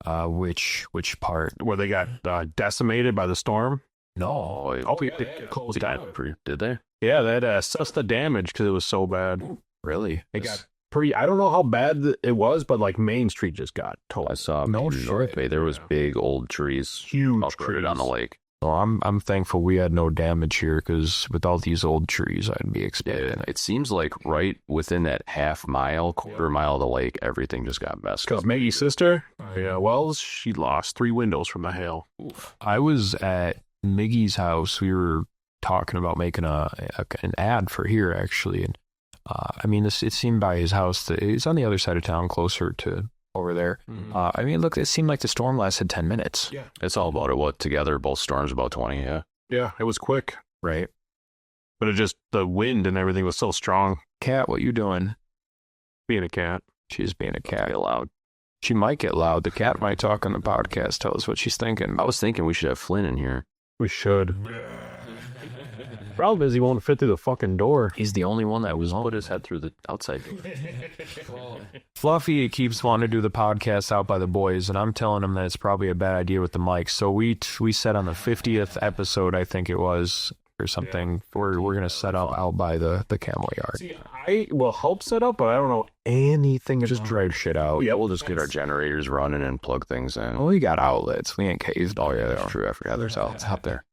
Which part? Where they got decimated by the storm. No. Oh, yeah, they closed down. Did they? Yeah, they had to assess the damage because it was so bad. Really? It got pretty. I don't know how bad it was, but like Main Street just got totaled. I saw No in North Bay, there was big old trees Huge uprooted trees on the lake. Well, I'm thankful we had no damage here, because with all these old trees, I'd be expecting it. It seems like right within that quarter mile of the lake, everything just got messed Because up. Maggie's sister, Wells, she lost 3 windows from the hail. I was at Miggy's house. We were talking about making an ad for here, actually. And I mean, it seemed by his house that it's on the other side of town, closer to over there. I mean, look, it seemed like the storm lasted 10 minutes. Yeah. It's all about it. What, together, both storms about 20, yeah. Yeah, it was quick. Right. But it just, the wind and everything was so strong. Cat, what you doing? Being a cat. She's being a cat. Get loud. She might get loud. The cat might talk on the podcast. Tell us what she's thinking. I was thinking we should have Flynn in here. We should. Problem is he won't fit through the fucking door. He's the only one that was put his head through the outside door. Fluffy keeps wanting to do the podcast out by the boys, and I'm telling him that it's probably a bad idea with the mic. So we said on the 50th episode, I think it was, or something, we're gonna set up out by the camel yard. See, I will help set up, but I don't know anything. Just drive shit out. Yeah, we'll just get our generators running and plug things in. Well, we got outlets. We ain't caved. Oh, yeah, that's true. I forgot there's outlets out there.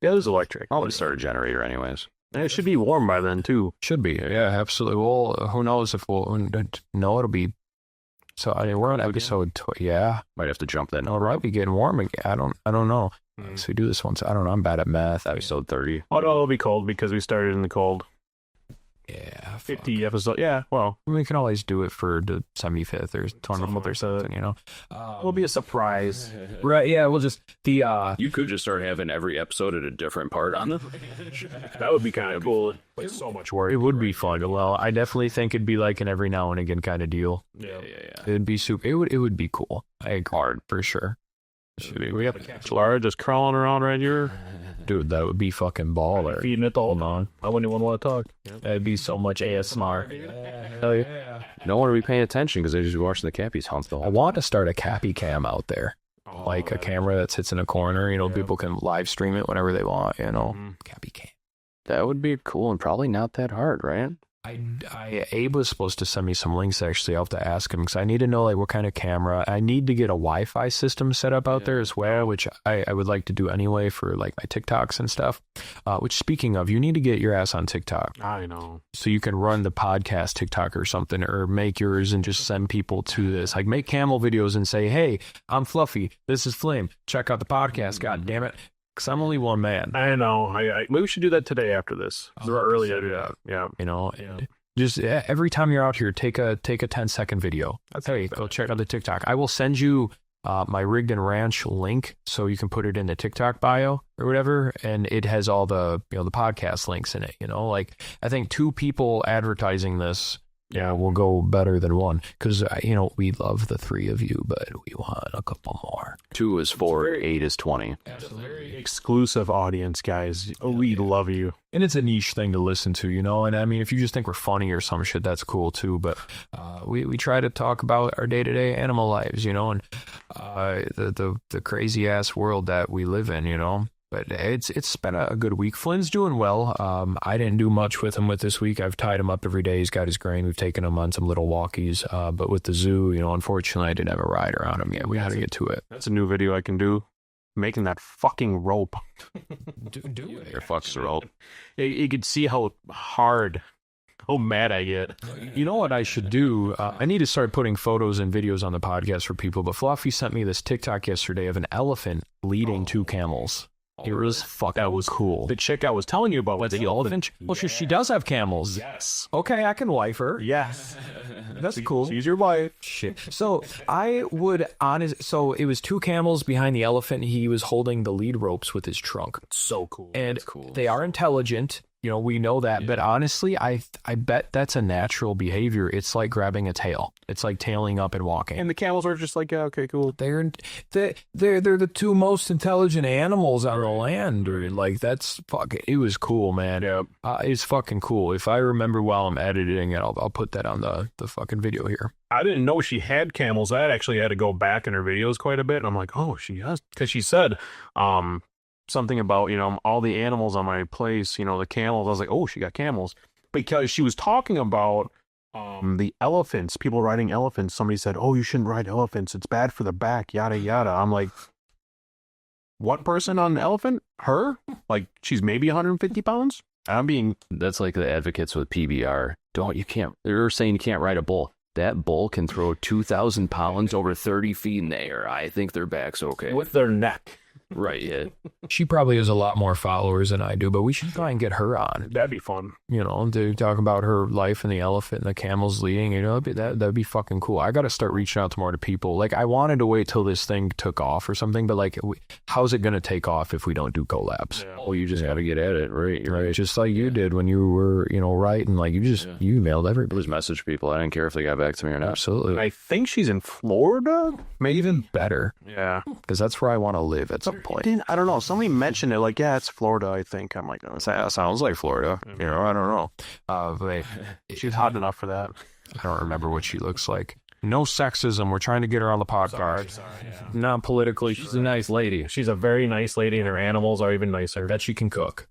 Yeah, there's electric. I'll just start a generator anyways. And it should be warm by then, too. Should be. Yeah, absolutely. Well, who knows if no, it'll be. So I mean, we're on episode 2. Yeah. Might have to jump that No, it might be getting warm again. I don't know. So we do this once. I don't know. I'm bad at math. Episode 30. Oh, no, it'll be cold because we started in the cold. Yeah. 50 episode. Yeah, well. We can always do it for the 75th or 20th or something, you know. It'll be a surprise. Right, yeah, we'll just, You could just start having every episode at a different part on the That would be kind of cool. But so much work. it would be fun. Well, I definitely think it'd be like an every now and again kind of deal. Yeah. It'd be super, it would be cool. I agree. Hard, for sure. We got the Lara just crawling around right here. Dude, that would be fucking baller. Feeding it the whole Hold on. I wouldn't even want to talk. That'd be so much ASMR. Hell yeah. No one would be paying attention because they're just watching the cappies hunt the I whole want to start a Cappy Cam out there. Like a camera that sits in a corner, you know, people can live stream it whenever they want, you know. Cappy Cam. That would be cool and probably not that hard, right? Abe was supposed to send me some links, actually. I'll have to ask him because I need to know like what kind of camera. I need to get a Wi-Fi system set up out there as well, which I would like to do anyway for like my TikToks and stuff. Which, speaking of, you need to get your ass on TikTok. I know. So you can run the podcast TikTok or something, or make yours and just send people to this. Like make camel videos and say, hey, I'm Fluffy. This is Flame. Check out the podcast. God damn it. Because I'm only one man. I know. Maybe we should do that today after this. We're early to do that. Yeah. You know, and just every time you're out here, take a 10-second video. Hey, go check out the TikTok. I will send you my Rigden Ranch link, so you can put it in the TikTok bio or whatever, and it has all the the podcast links in it. Like I think 2 people advertising this, will go better than 1, because we love the 3 of you, but we want a couple more. 2 is 4, 8 is 20. Absolutely. Exclusive audience, guys. We love you. And it's a niche thing to listen to, and I mean, if you just think we're funny or some shit, that's cool too. But we try to talk about our day-to-day animal lives, and the crazy ass world that we live in, But it's been a good week. Flynn's doing well. I didn't do much with him this week. I've tied him up every day. He's got his grain. We've taken him on some little walkies. But with the zoo, unfortunately, I didn't have a ride around him yet. We had to get to it. That's a new video I can do. Making that fucking rope. do it. Your fucks the rope. You could see how mad I get. You know what I should do? I need to start putting photos and videos on the podcast for people. But Fluffy sent me this TikTok yesterday of an elephant leading 2 camels. It was fucking cool. The chick I was telling you about was the elephant. Well, she does have camels. Yes. Okay, I can wife her. Yes. That's cool. She's your wife. Shit. So I would so it was 2 camels behind the elephant. He was holding the lead ropes with his trunk. So cool. And That's cool. they are intelligent. We know that. Yeah. But honestly, I bet that's a natural behavior. It's like grabbing a tail. It's like tailing up and walking. And the camels are just like, yeah, okay, cool. They're the 2 most intelligent animals on the land. Or like that's fucking. It was cool, man. Yeah. It's fucking cool. If I remember while I'm editing it, I'll put that on the fucking video here. I didn't know she had camels. I actually had to go back in her videos quite a bit, and I'm like, oh, she has, because she said, something about, all the animals on my place, the camels. I was like, oh, she got camels. Because she was talking about the elephants, people riding elephants. Somebody said, oh, you shouldn't ride elephants. It's bad for the back, yada, yada. I'm like, one person on an elephant? Her? Like, she's maybe 150 pounds? That's like the advocates with PBR. They're saying you can't ride a bull. That bull can throw 2,000 pounds over 30 feet in the air. I think their back's okay. With their neck. Right, yeah. She probably has a lot more followers than I do, but we should try and get her on. That'd be fun. To talk about her life and the elephant and the camels leading. That'd be fucking cool. I got to start reaching out to more people. Like, I wanted to wait till this thing took off or something, but like, how's it going to take off if we don't do collabs? Yeah. Oh, you just got to get at it, right? Right. Just like you did when you were, writing. Like, you emailed everybody. It was message people. I didn't care if they got back to me or not. Absolutely. I think she's in Florida. Maybe even better. Yeah. Because that's where I want to live at some point. I don't know. Somebody mentioned it, like, yeah, it's Florida, I think. I'm like, oh, that sounds like Florida. I don't know. But she's hot enough for that. I don't remember what she looks like. No sexism. We're trying to get her on the podcast. Sorry, yeah. Not politically. She's a nice lady. She's a very nice lady, and her animals are even nicer. Bet she can cook.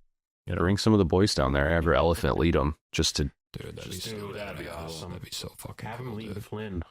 Bring some of the boys down there. Have her elephant lead them. Just to... Dude, that'd be awesome. That'd be so fucking Have cool, him lead Flynn.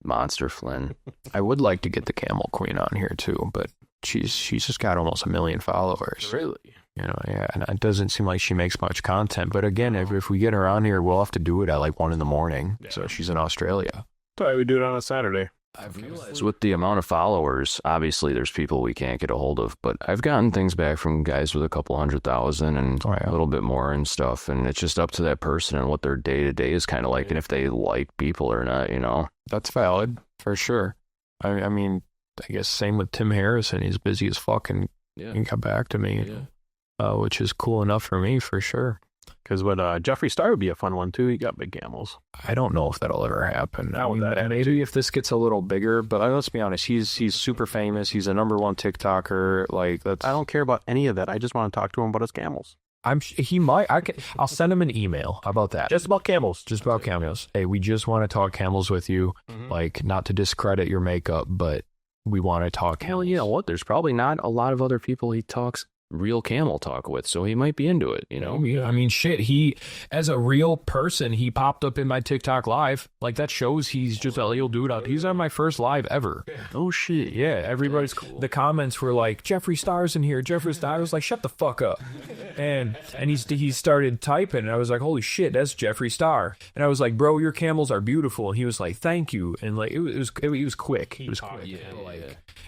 Monster Flynn. I would like to get the Camel Queen on here, too, but she's just got almost 1 million followers. Really? Yeah, and it doesn't seem like she makes much content. But again, if we get her on here, we'll have to do it at like 1 a.m. Yeah. So she's in Australia. So I would do it on a Saturday. I've realized with the amount of followers, obviously there's people we can't get a hold of, but I've gotten things back from guys with a couple 100,000 and a little bit more and stuff. And it's just up to that person and what their day to day is kind of like, and if they like people or not, That's valid for sure. I mean, I guess same with Tim Harrison. He's busy as fuck and he got back to me, which is cool enough for me for sure. Because Jeffree Star would be a fun one too. He got big camels. I don't know if that'll ever happen. Maybe if this gets a little bigger, but let's be honest, he's super famous. He's a #1 TikToker. Like I don't care about any of that. I just want to talk to him about his camels. I'll send him an email. How about that? Just about camels. Just about camels. Hey, we just want to talk camels with you. Like, not to discredit your makeup, but we want to talk camels. Hell, you know what? There's probably not a lot of other people he talks real camel talk with, so he might be into it, I mean, shit, he, as a real person, he popped up in my TikTok live. Like, that shows he's just a real dude. He's on my first live ever. Oh shit. Yeah, everybody's cool. The comments were like, Jeffree Star's in here. Jeffree Star. I was like, shut the fuck up. And he started typing, and I was like, holy shit, that's Jeffree Star. And I was like, bro, your camels are beautiful. And he was like, thank you. And like, it was quick. It was quick.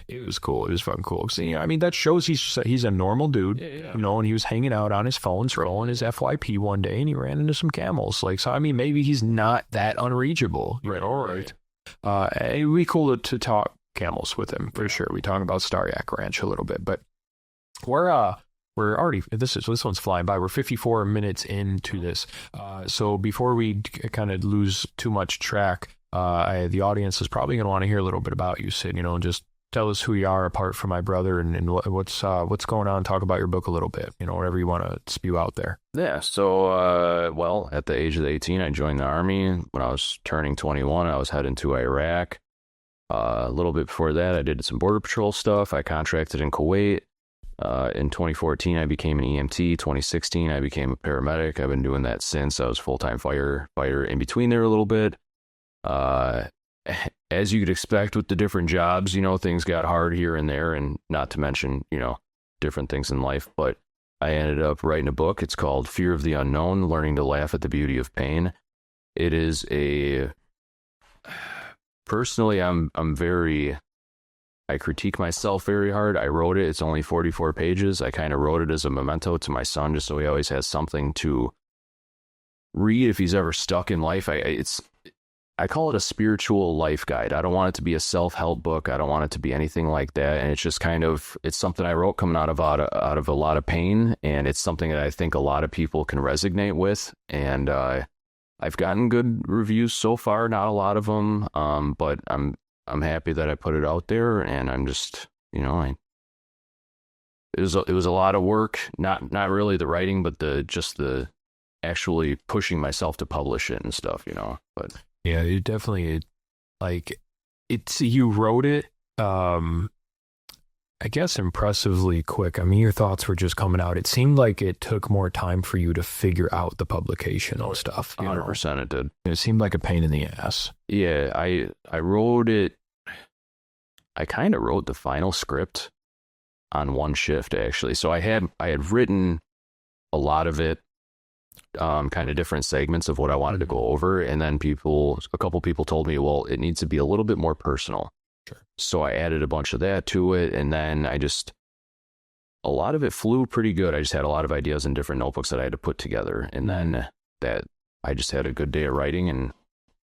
It was cool. It was fucking cool. So, I mean, that shows he's a normal dude, and he was hanging out on his phone, scrolling his FYP one day, and he ran into some camels. Like, so, I mean, maybe he's not that unreachable. Right, all right. It'd be cool to talk camels with him for sure. We talk about Staryak Ranch a little bit, but we're already, this one's flying by. We're 54 minutes into this. So before we kind of lose too much track, the audience is probably going to want to hear a little bit about you, Sid, just tell us who you are apart from my brother and what's going on. Talk about your book a little bit, whatever you want to spew out there. Yeah. So, well, at the age of 18, I joined the Army. When I was turning 21, I was heading to Iraq. A little bit before that, I did some Border Patrol stuff. I contracted in Kuwait. In 2014, I became an EMT. 2016, I became a paramedic. I've been doing that since. I was full-time firefighter in between there a little bit. As you could expect with the different jobs, things got hard here and there, and not to mention, different things in life. But I ended up writing a book. It's called Fear of the Unknown, Learning to Laugh at the Beauty of Pain. It is personally, I critique myself very hard. I wrote it. It's only 44 pages. I kind of wrote it as a memento to my son, just so he always has something to read if he's ever stuck in life. I call it a spiritual life guide. I don't want it to be a self-help book. I don't want it to be anything like that. And it's just it's something I wrote coming out of a lot of pain. And it's something that I think a lot of people can resonate with. And I've gotten good reviews so far, not a lot of them. But I'm happy that I put it out there, and I'm just, it was a lot of work, not really the writing, but the actually pushing myself to publish it and stuff, but. Yeah, it definitely, you wrote it, I guess impressively quick. I mean, your thoughts were just coming out. It seemed like it took more time for you to figure out the publication and stuff. 100% it did. It seemed like a pain in the ass. Yeah, I wrote it. I kind of wrote the final script on one shift, actually. So I had written a lot of it, kind of different segments of what I wanted to go over. And then a couple people told me, well, it needs to be a little bit more personal. Sure. So I added a bunch of that to it. And then a lot of it flew pretty good. I just had a lot of ideas in different notebooks that I had to put together. And then I just had a good day of writing. And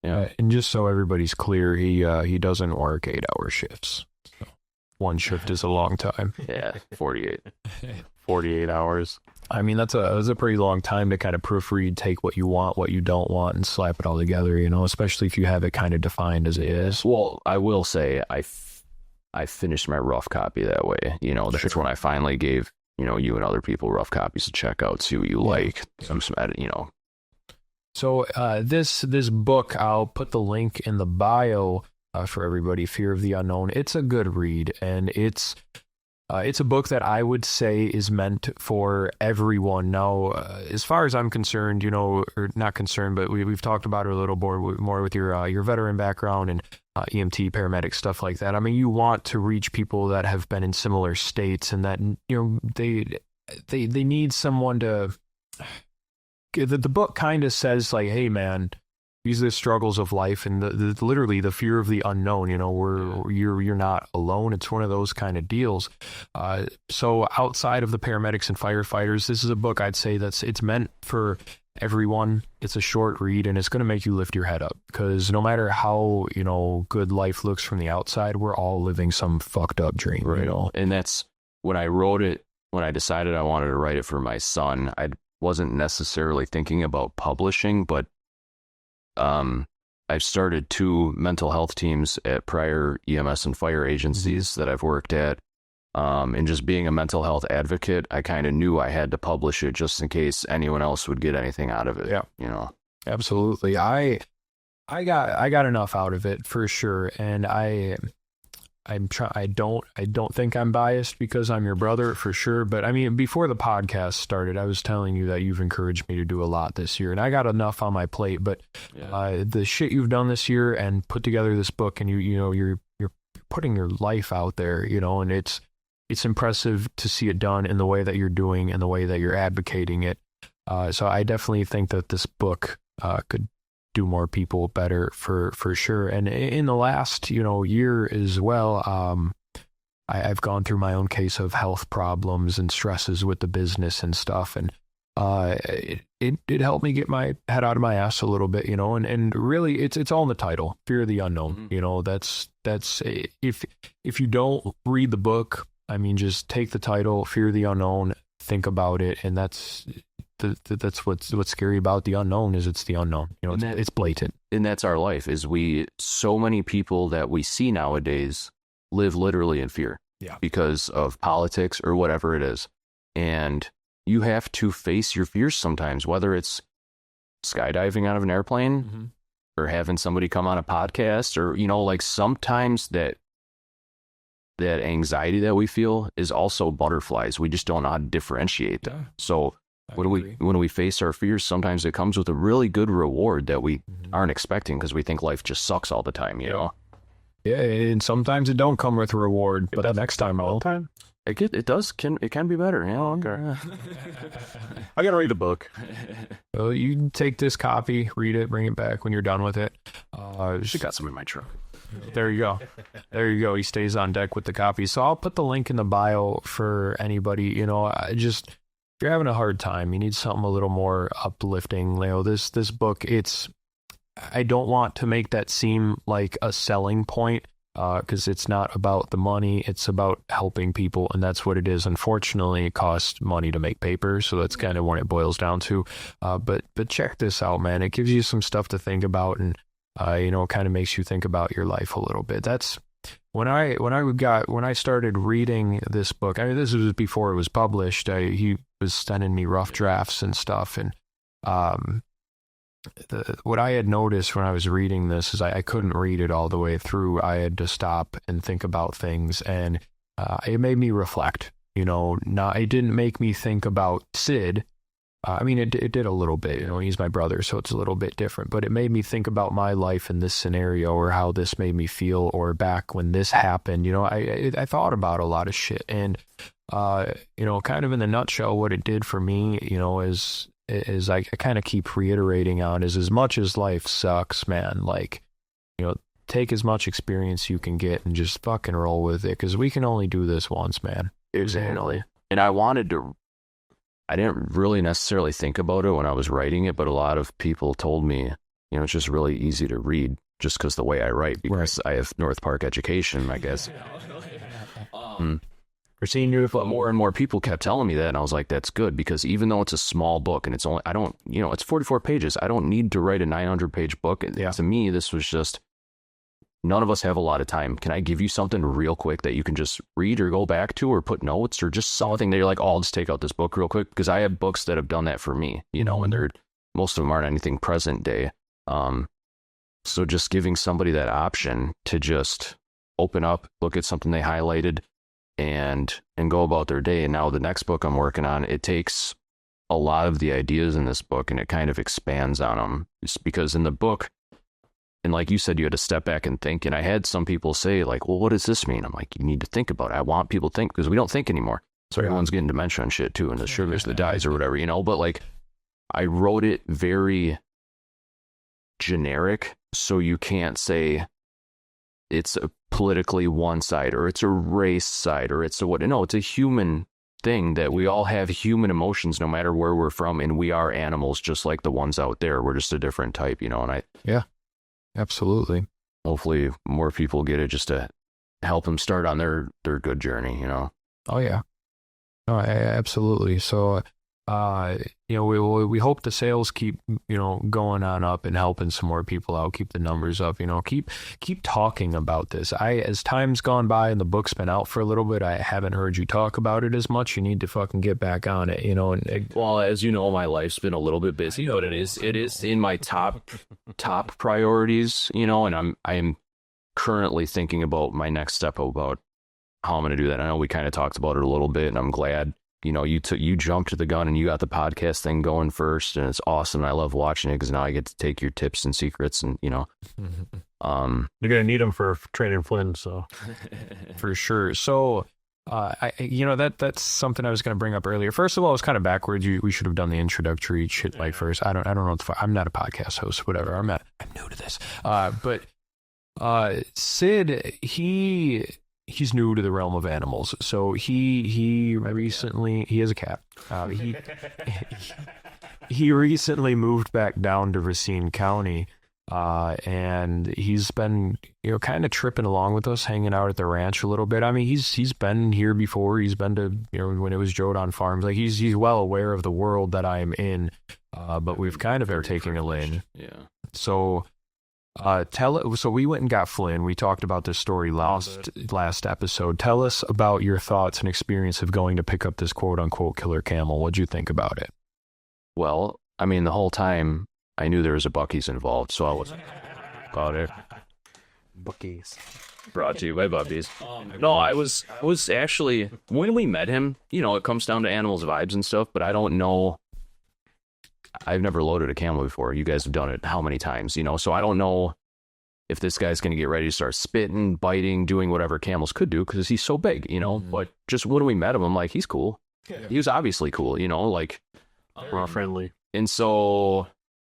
yeah. And just so everybody's clear, he doesn't work 8-hour shifts. So one shift is a long time. Yeah, 48 hours. I mean, that's a pretty long time to kind of proofread, take what you want, what you don't want, and slap it all together, especially if you have it kind of defined as it is. Well, I will say I finished my rough copy that way. That's when I finally gave, you and other people rough copies to check out, see what you like. Some edit, So this book, I'll put the link in the bio for everybody, Fear of the Unknown. It's a good read, and it's a book that I would say is meant for everyone. Now, as far as I'm concerned, or not concerned, but we've talked about it a little more with your veteran background and EMT, paramedic, stuff like that. I mean, you want to reach people that have been in similar states, and that they need someone to. The book kind of says like, hey man, these are the struggles of life, and literally the fear of the unknown. You're not alone. It's one of those kind of deals. So outside of the paramedics and firefighters, this is a book I'd say it's meant for everyone. It's a short read, and it's going to make you lift your head up, because no matter how good life looks from the outside, we're all living some fucked up dream. Right. And that's when I wrote it. When I decided I wanted to write it for my son, I wasn't necessarily thinking about publishing, but I've started 2 mental health teams at prior EMS and fire agencies that I've worked at. And just being a mental health advocate, I kind of knew I had to publish it just in case anyone else would get anything out of it. Yeah. Absolutely. I got enough out of it for sure. And I don't think I'm biased because I'm your brother for sure. But I mean, before the podcast started, I was telling you that you've encouraged me to do a lot this year, and I got enough on my plate. But the shit you've done this year and put together this book, and you're putting your life out there, and it's impressive to see it done in the way that you're doing and the way that you're advocating it. So I definitely think that this book could do more people better for sure. And in the last, year as well, I've gone through my own case of health problems and stresses with the business and stuff. And it helped me get my head out of my ass a little bit, you know, and really it's all in the title, Fear of the Unknown. Mm-hmm. You know, that's if you don't read the book, I mean, just take the title, Fear of the Unknown, think about it, and that's what's scary about the unknown is it's the unknown. You know, it's blatant. And that's our life. Is so many people that we see nowadays live literally in fear. Yeah. Because of politics or whatever it is, and you have to face your fears sometimes, whether it's skydiving out of an airplane Mm-hmm. or having somebody come on a podcast, or, you know, like sometimes that anxiety that we feel is also butterflies. We just don't know how to differentiate them. Yeah, So when we face our fears, sometimes it comes with a really good reward that we aren't expecting because we think life just sucks all the time, you know? Yeah, and sometimes it don't come with a reward, but the next time all the time. It can be better, you know? Okay. I gotta read the book. Well, you can take this copy, read it, bring it back when you're done with it. I got some in my truck. There you go. There you go. He stays on deck with the copy. So I'll put the link in the bio for anybody, you know, if you're having a hard time, you need something a little more uplifting. You know, this book, I don't want to make that seem like a selling point, because it's not about the money. It's about helping people, and that's what it is. Unfortunately, it costs money to make paper, so that's kind of what it boils down to. But check this out, man. It gives you some stuff to think about, and you know, it kind of makes you think about your life a little bit. That's when I started reading this book. I mean, this was before it was published. He was sending me rough drafts and stuff, and what I had noticed when I was reading this is I couldn't read it all the way through. I had to stop and think about things, and it made me reflect. You know, it didn't make me think about Sid. I mean, it did a little bit. You know, he's my brother, so it's a little bit different. But it made me think about my life in this scenario, or how this made me feel, or back when this happened. You know, I thought about a lot of shit, and you know, kind of in the nutshell, what it did for me, you know, is I kind of keep reiterating on is as much as life sucks, man, like, you know, take as much experience you can get and just fucking roll with it, because we can only do this once, man. Exactly. And I didn't really necessarily think about it when I was writing it, but a lot of people told me, you know, it's just really easy to read just because the way I write, because I have North Park education, I guess. We're seeing you, but more and more people kept telling me that, and I was like, that's good, because even though it's a small book and it's 44 pages, I don't need to write a 900-page book. To me, this was just, none of us have a lot of time. Can I give you something real quick that you can just read or go back to or put notes, or just something that you're like, oh, I'll just take out this book real quick, because I have books that have done that for me, you know, and most of them aren't anything present day. So just giving somebody that option to just open up, look at something they highlighted, and go about their day. And now the next book I'm working on, it takes a lot of the ideas in this book and it kind of expands on them. It's because in the book, and like you said, you had to step back and think. And I had some people say, like, well, what does this mean? I'm like, you need to think about it. I want people to think, because we don't think anymore. So everyone's getting dementia and shit too, and the sugars that dies or whatever, you know. But like, I wrote it very generic, so you can't say it's a politically one side, or it's a race side, or it's a what. No, it's a human thing that we all have human emotions no matter where we're from, and we are animals just like the ones out there. We're just a different type, you know. And Absolutely. Hopefully more people get it, just to help them start on their good journey, you know. Oh yeah. No, absolutely. So you know, we hope the sales keep, you know, going on up and helping some more people out, keep the numbers up, you know, keep talking about this. As time's gone by and the book's been out for a little bit, I haven't heard you talk about it as much. You need to fucking get back on it, you know. And well, as you know, my life's been a little bit busy, but it is in my top priorities, you know, and I'm currently thinking about my next step about how I'm going to do that. I know we kind of talked about it a little bit, and I'm glad, you know, you jumped to the gun and you got the podcast thing going first, and it's awesome. I love watching it, because now I get to take your tips and secrets, and, you know, you're gonna need them for training Flynn, so for sure. So you know, that's something I was going to bring up earlier. First of all, it was kind of backwards. We should have done the introductory shit like first. I don't know what the fuck. I'm not a podcast host, whatever. I'm new to this. But Sid, he's new to the realm of animals. So he recently, he has a cat. he recently moved back down to Racine County, and he's been, kind of tripping along with us, hanging out at the ranch a little bit. I mean, he's been here before. He's been to, when it was Jodan Farms. Like, he's well aware of the world that I'm in, but we've kind of are taking a lane. Yeah. So, so we went and got Flynn. We talked about this story last episode. Tell us about your thoughts and experience of going to pick up this quote unquote killer camel. What'd you think about it? Well, I mean, the whole time I knew there was a Buc-ee's involved, so I wasn't about it. Buc-ee's. Brought to you by Bubbies. No, I was actually, when we met him, it comes down to animals' vibes and stuff, but I don't know. I've never loaded a camel before. You guys have done it how many times, so I don't know if this guy's going to get ready to start spitting, biting, doing whatever camels could do because he's so big, but just when we met him, I'm like, he's cool. Yeah. He was obviously cool, like. We're friendly. And so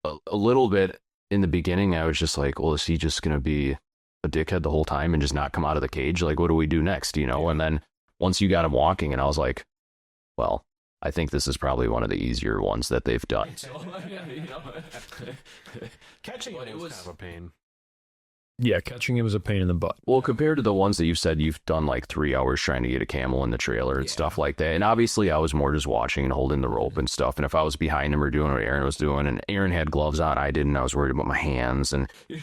a little bit in the beginning, I was just like, well, is he just going to be a dickhead the whole time and just not come out of the cage? Like, what do we do next? And then once you got him walking, and I was like, well, I think this is probably one of the easier ones that they've done. Catching it was kind of a pain. Yeah, catching it was a pain in the butt. Well, compared to the ones that you've said you've done like 3 hours trying to get a camel in the trailer and stuff like that. And obviously I was more just watching and holding the rope and stuff. And if I was behind him or doing what Aaron was doing, and Aaron had gloves on, I didn't. I was worried about my hands. And he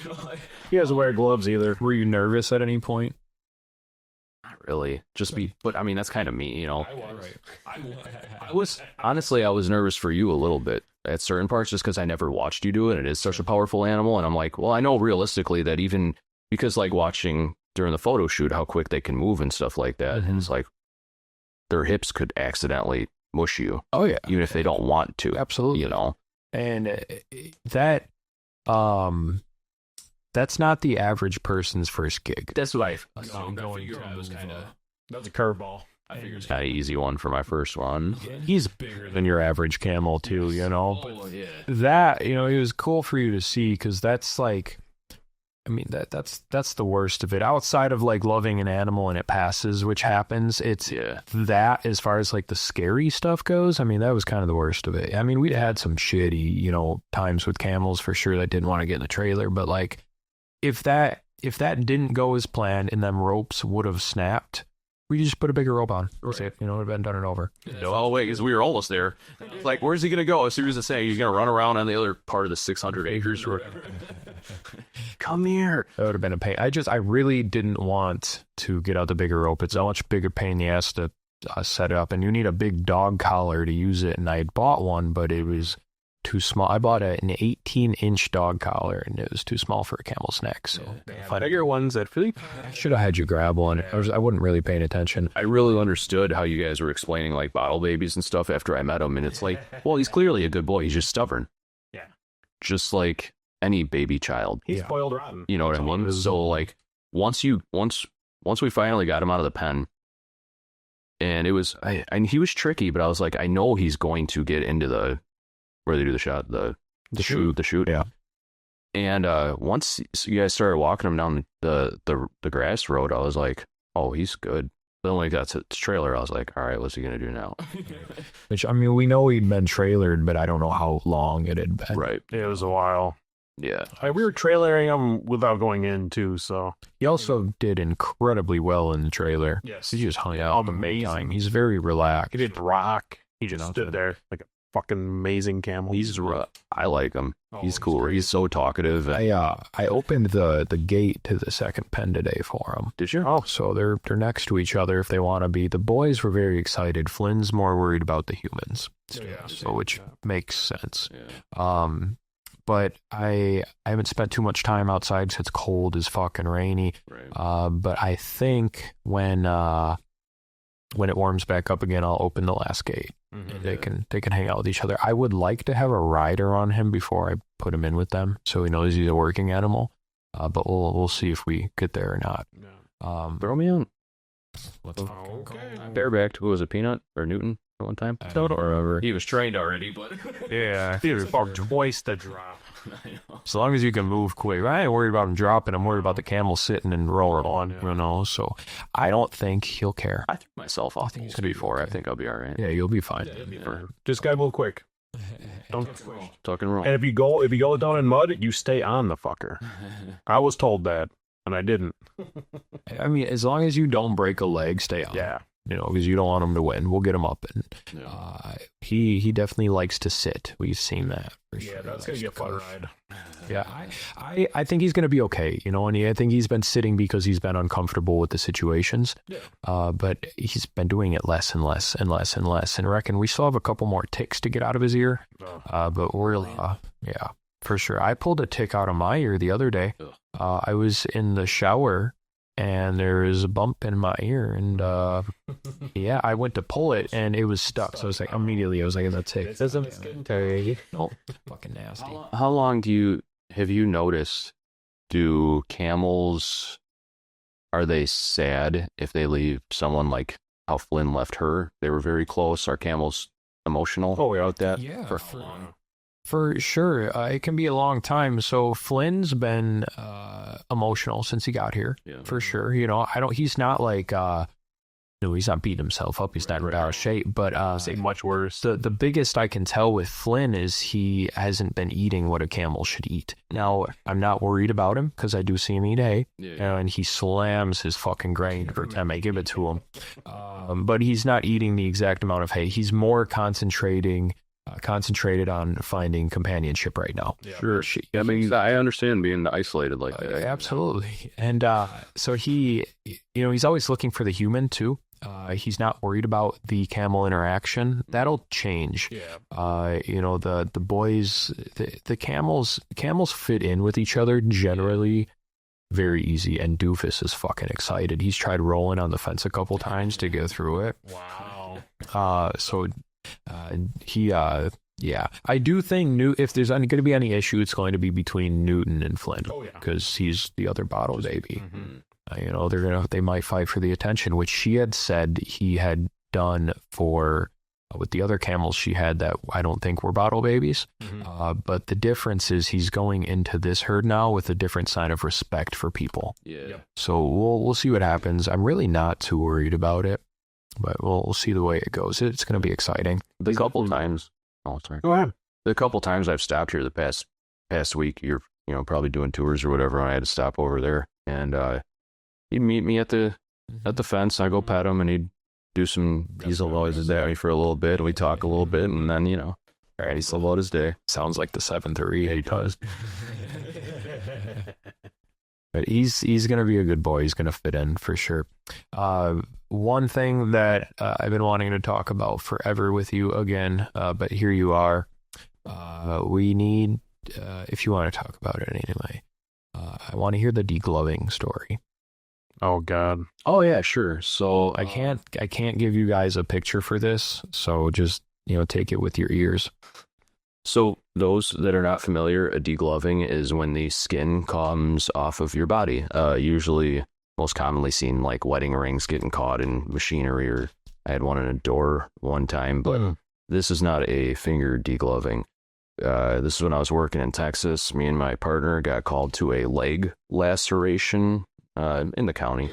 doesn't wear gloves either. Were you nervous at any point? Not really. But I mean, that's kind of me, I was nervous for you a little bit at certain parts just because I never watched you do it. It is such a powerful animal. And I'm like, well, I know realistically that even because like watching during the photo shoot how quick they can move and stuff like that. And it's like their hips could accidentally mush you. Oh, yeah. Even if they don't want to. Absolutely. And that, that's not the average person's first gig. That's what I was kind of. That was a curveball. I figured it's kind of easy one for my first one. He's bigger than your average camel too, Oh, yeah. That, it was cool for you to see because that's like, I mean, that's the worst of it. Outside of like loving an animal and it passes, which happens, it's that as far as like the scary stuff goes. I mean, that was kind of the worst of it. I mean, we'd had some shitty, times with camels for sure that didn't want to get in the trailer, but like if that didn't go as planned and them ropes would have snapped, we just put a bigger rope on. Right. It would have been done and over. Oh, wait, because we were almost there. Like, where's he going to go? As soon as I say, he's going to run around on the other part of the 600 acres. Come here. That would have been a pain. I really didn't want to get out the bigger rope. It's a much bigger pain in the ass to set it up. And you need a big dog collar to use it. And I had bought one, but it was too small. I bought an 18-inch dog collar, and it was too small for a camel's neck. So bigger ones at Philly. I should have had you grab one. I wasn't really paying attention. I really understood how you guys were explaining like bottle babies and stuff after I met him, and it's like, well, he's clearly a good boy. He's just stubborn. Yeah. Just like any baby child. He's spoiled rotten. You know what I mean? So like once we finally got him out of the pen, and it was he was tricky, but I was like, I know he's going to get into the where they do the shot, the shoot. Yeah. And once you guys started walking him down the grass road, I was like, oh, he's good. But when we got to the trailer, I was like, all right, what's he going to do now? Which, I mean, we know he'd been trailered, but I don't know how long it had been. Right. It was a while. Yeah. We were trailering him without going in, too, so. He also did incredibly well in the trailer. Yes. He just hung out. Amazing. He's very relaxed. He didn't rock. He just stood there like a fucking amazing camel. I like him. He's cool. He's so talkative. I opened the gate to the second pen today for him. Did you? Oh, so they're next to each other if they want to be. The boys were very excited. Flynn's more worried about the humans, which makes sense. Yeah. But I haven't spent too much time outside because it's cold as fucking rainy. Right. But I think when it warms back up again, I'll open the last gate. Mm-hmm. They can hang out with each other. I would like to have a rider on him before I put him in with them, so he knows he's a working animal. But we'll see if we get there or not. Yeah. Throw me on. Barebacked. Who was it? Peanut or Newton at one time? I don't remember. He was trained already, but yeah, he was about twice the drop. As long as you can move quick. I ain't worried about him dropping. I'm worried about the camel sitting and rolling on, So I don't think he'll care. I threw myself off before. I think I'll be all right. Yeah, you'll be fine. Just gotta move quick. Don't. Tuck and roll. And if you go down in mud, you stay on the fucker. I was told that, and I didn't. I mean, as long as you don't break a leg, stay on. Yeah. You know, because you don't want him to win. We'll get him up, and Yeah. he definitely likes to sit. We've seen that. For sure. Yeah, that's gonna be a fun ride. Yeah, I think he's gonna be okay. You know, and I think he's been sitting because he's been uncomfortable with the situations. Yeah. But he's been doing it less and less and less and less. And I reckon we still have a couple more ticks to get out of his ear. But we're yeah, for sure. I pulled a tick out of my ear the other day. I was in the shower. And there is a bump in my ear, and yeah, I went to pull it, and it was stuck. So I was like, immediately, I was like, "That's it." No, fucking nasty. How long have you noticed? Do camels, are they sad if they leave someone like how Flynn left her? They were very close. Are camels emotional? Oh, yeah, that. Yeah, for how long? For sure. It can be a long time. So Flynn's been emotional since he got here, for sure. You know, he's not like, no, he's not beating himself up. He's not in bad shape. But much worse. The biggest I can tell with Flynn is he hasn't been eating what a camel should eat. Now, I'm not worried about him because I do see him eat hay. And he slams his fucking grain every time I give it to him. But he's not eating the exact amount of hay. He's more concentrated on finding companionship right now. Sure. I mean, I understand being isolated like that. Absolutely. And so he, you know, he's always looking for the human too. He's not worried about the camel interaction. That'll change. You know, the boys, the camels fit in with each other generally very easy. And Doofus is fucking excited. He's tried rolling on the fence a couple times to get through it. Wow. So yeah, I do think if there's going to be any issue, it's going to be between Newton and Flynn. Oh, yeah. Because he's the other bottle baby. You know, they might fight for the attention, which she had said he had done for with the other camels she had that I don't think were bottle babies. But the difference is he's going into this herd now with a different sign of respect for people. So we'll see what happens. I'm really not too worried about it. But we'll see the way it goes. It's going to be exciting. The couple times. Oh, sorry. Go ahead. The couple times I've stopped here the past week, you're probably doing tours or whatever. And I had to stop over there, and he'd meet me at the fence. I go pet him, and he'd do some diesel noises at me for a little bit. And we talk a little bit, and then all right, he's about his day. Sounds like the 7-3. He does. But he's going to be a good boy. He's going to fit in for sure. One thing that I've been wanting to talk about forever with you again, but here you are. We need, if you want to talk about it anyway, I want to hear the degloving story. Oh God. Oh yeah, sure. So I can't give you guys a picture for this, so just take it with your ears. So those that are not familiar, a degloving is when the skin comes off of your body. Usually, most commonly seen like wedding rings getting caught in machinery, or I had one in a door one time, but this is not a finger degloving. This is when I was working in Texas. Me and my partner got called to a leg laceration in the county.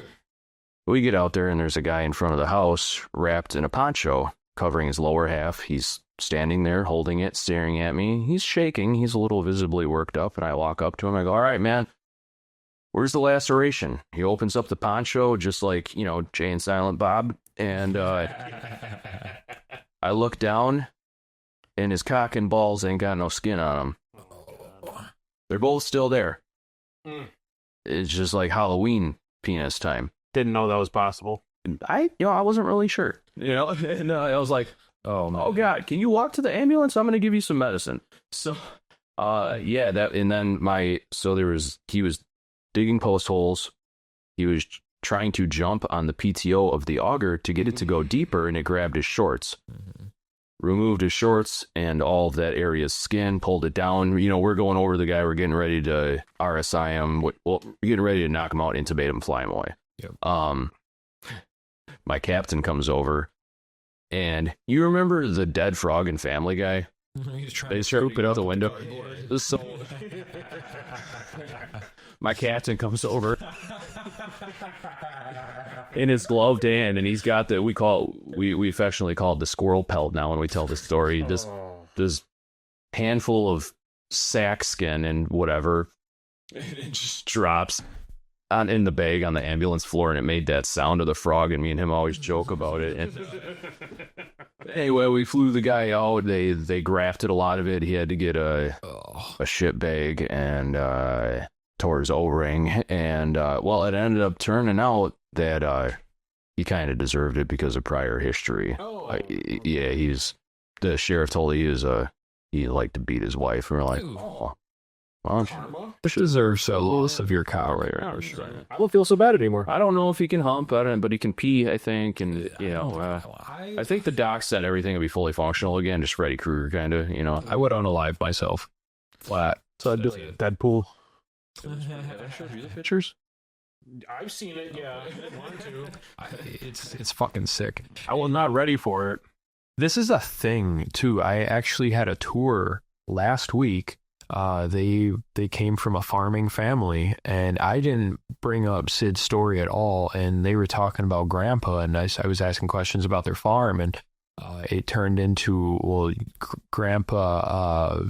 We get out there and there's a guy in front of the house wrapped in a poncho covering his lower half. He's standing there holding it, staring at me. He's shaking. He's a little visibly worked up, and I walk up to him. I go, "All right, man, where's the laceration?" He opens up the poncho just like, Jay and Silent Bob. And I look down, and his cock and balls ain't got no skin on them. They're both still there. It's just like Halloween penis time. Didn't know that was possible. I wasn't really sure. And I was like, oh God, can you walk to the ambulance? I'm going to give you some medicine. So, he was digging post holes. He was trying to jump on the PTO of the auger to get it to go deeper, and it grabbed his shorts. Removed his shorts and all of that area's skin, pulled it down. We're going over the guy. We're getting ready to RSI him. We're getting ready to knock him out, intubate him, fly him away. Yep. My captain comes over, and you remember the dead frog in Family Guy? They swoop it out the window. So, my captain comes over in his gloved hand, and he's got we affectionately call it the squirrel pelt now when we tell this story. This handful of sack skin and whatever. It just drops in the bag on the ambulance floor, and it made that sound of the frog, and me and him always joke about it. And anyway, we flew the guy out. They grafted a lot of it. He had to get a shit bag and tore his O-ring. And, well, it ended up turning out that he kind of deserved it because of prior history. Yeah, the sheriff told he liked to beat his wife. And we're like, oh. Well, This deserves a little severe cow right now. Sure. I don't feel so bad anymore. I don't know if he can hump, but he can pee, I think. And, I think the doc said everything would be fully functional again, just Freddy Krueger kind of, I would unalive myself. Flat. So I'd do Deadpool. Did I show you the pictures? I've seen it, yeah. It's fucking sick. I was not ready for it. This is a thing, too. I actually had a tour last week. They came from a farming family, and I didn't bring up Sid's story at all, and they were talking about Grandpa, and I was asking questions about their farm, and it turned into, well, Grandpa,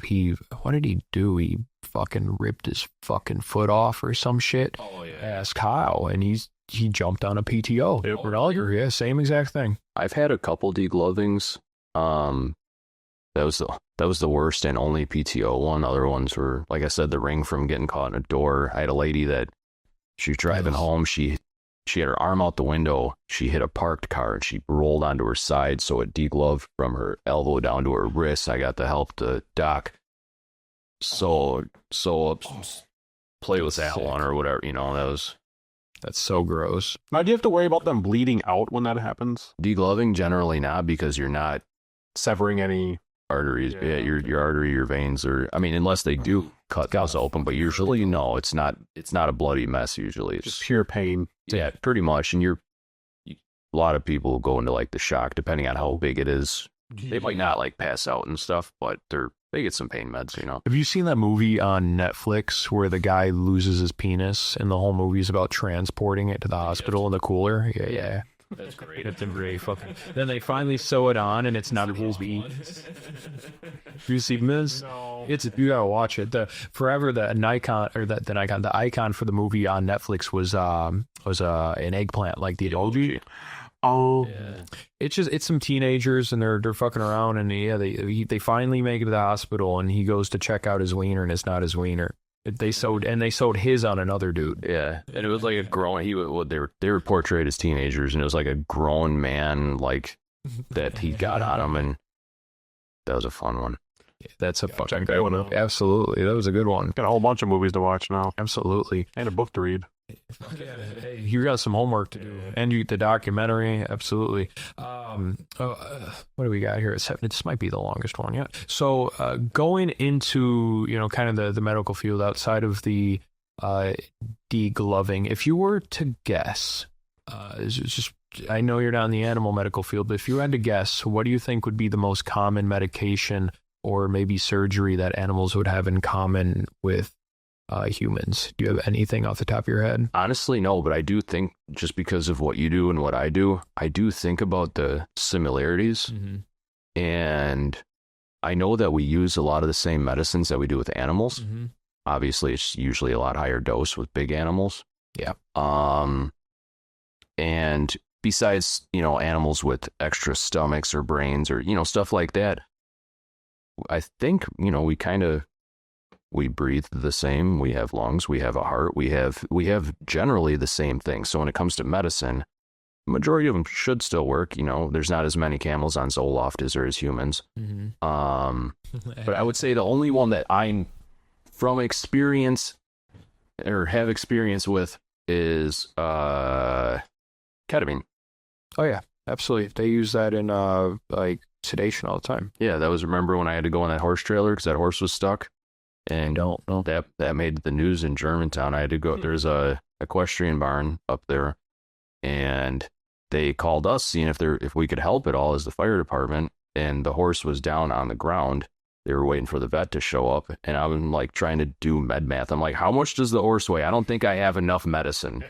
what did he do? He fucking ripped his fucking foot off or some shit. Oh, yeah. Asked how, and he jumped on a PTO. Yep. Yeah, same exact thing. I've had a couple deglovings. That was the worst and only PTO one. Other ones were, like I said, the ring from getting caught in a door. I had a lady that she was driving home. She had her arm out the window. She hit a parked car and she rolled onto her side, so it degloved from her elbow down to her wrist. I got to help the doc. So play with that one or whatever. That's so gross. Now, do you have to worry about them bleeding out when that happens? Degloving generally not, because you're not Severing any arteries. Yeah, your artery, your veins are. I mean, unless they do cut those open, but usually no, it's not a bloody mess. Usually, it's just pure pain. Yeah, pretty much. And a lot of people go into like the shock, depending on how big it is. They might not like pass out and stuff, but they get some pain meds. Have you seen that movie on Netflix where the guy loses his penis and the whole movie is about transporting it to the hospital in the cooler? Yeah. That's great. It's a great fucking. Then they finally sew it on, and it's not a whole beat. You see this? No. You gotta watch it. The icon for the movie on Netflix was an eggplant, like the emoji. Oh, yeah. It's some teenagers, and they're fucking around, and yeah, they finally make it to the hospital, and he goes to check out his wiener, and it's not his wiener. They sewed his on another dude. Yeah, and it was like a grown. They were portrayed as teenagers, and it was like a grown man like that he got on him, and that was a fun one. Yeah, that's a fucking check that one out. Absolutely, that was a good one. Got a whole bunch of movies to watch now. Absolutely, and a book to read. Hey, you got some homework to do, and the documentary. Absolutely. What do we got here? This might be the longest one yet. So, going into kind of the medical field outside of the degloving, if you were to guess, I know you're not in the animal medical field, but if you had to guess, what do you think would be the most common medication or maybe surgery that animals would have in common with humans? Do you have anything off the top of your head? Honestly, no, but I do think, just because of what you do and what I do think about the similarities. Mm-hmm. And I know that we use a lot of the same medicines that we do with animals. Mm-hmm. Obviously, it's usually a lot higher dose with big animals. Yeah. And besides, animals with extra stomachs or brains or, stuff like that, I think, we breathe the same. We have lungs. We have a heart. We have generally the same thing. So when it comes to medicine, the majority of them should still work. There's not as many camels on Zoloft as there is humans. Mm-hmm. But I would say the only one that I'm from experience or have experience with is ketamine. Oh yeah, absolutely. They use that in like sedation all the time. Yeah, remember when I had to go on that horse trailer because that horse was stuck. And that made the news in Germantown. I had to go. There's a equestrian barn up there, and they called us seeing if we could help at all as the fire department. And the horse was down on the ground. They were waiting for the vet to show up, and I'm like trying to do med math. I'm like, how much does the horse weigh? I don't think I have enough medicine.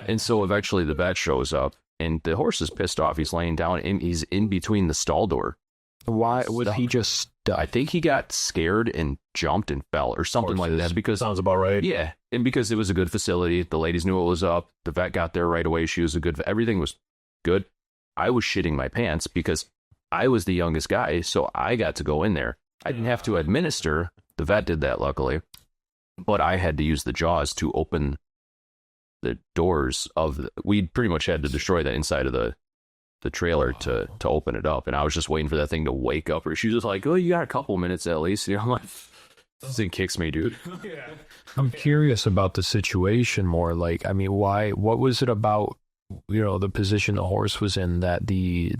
And so eventually the vet shows up, and the horse is pissed off. He's laying down, and he's in between the stall door. Why would he just I think he got scared and jumped and fell or something like that because sounds about right. yeah, and because it was a good facility, the ladies knew what was up. The vet got there right away. She was a good. Everything was good. I was shitting my pants because I was the youngest guy, so I got to go in there. I didn't have to administer. The vet did that, luckily, but I had to use the jaws to open the doors of. We pretty much had to destroy the inside of the trailer to open it up, and I was just waiting for that thing to wake up. Or she was just like, "Oh, you got a couple minutes at least." You know, I'm like, this thing kicks me, dude. Yeah. I'm curious about the situation more. Like, I mean, what was it about, the position the horse was in that the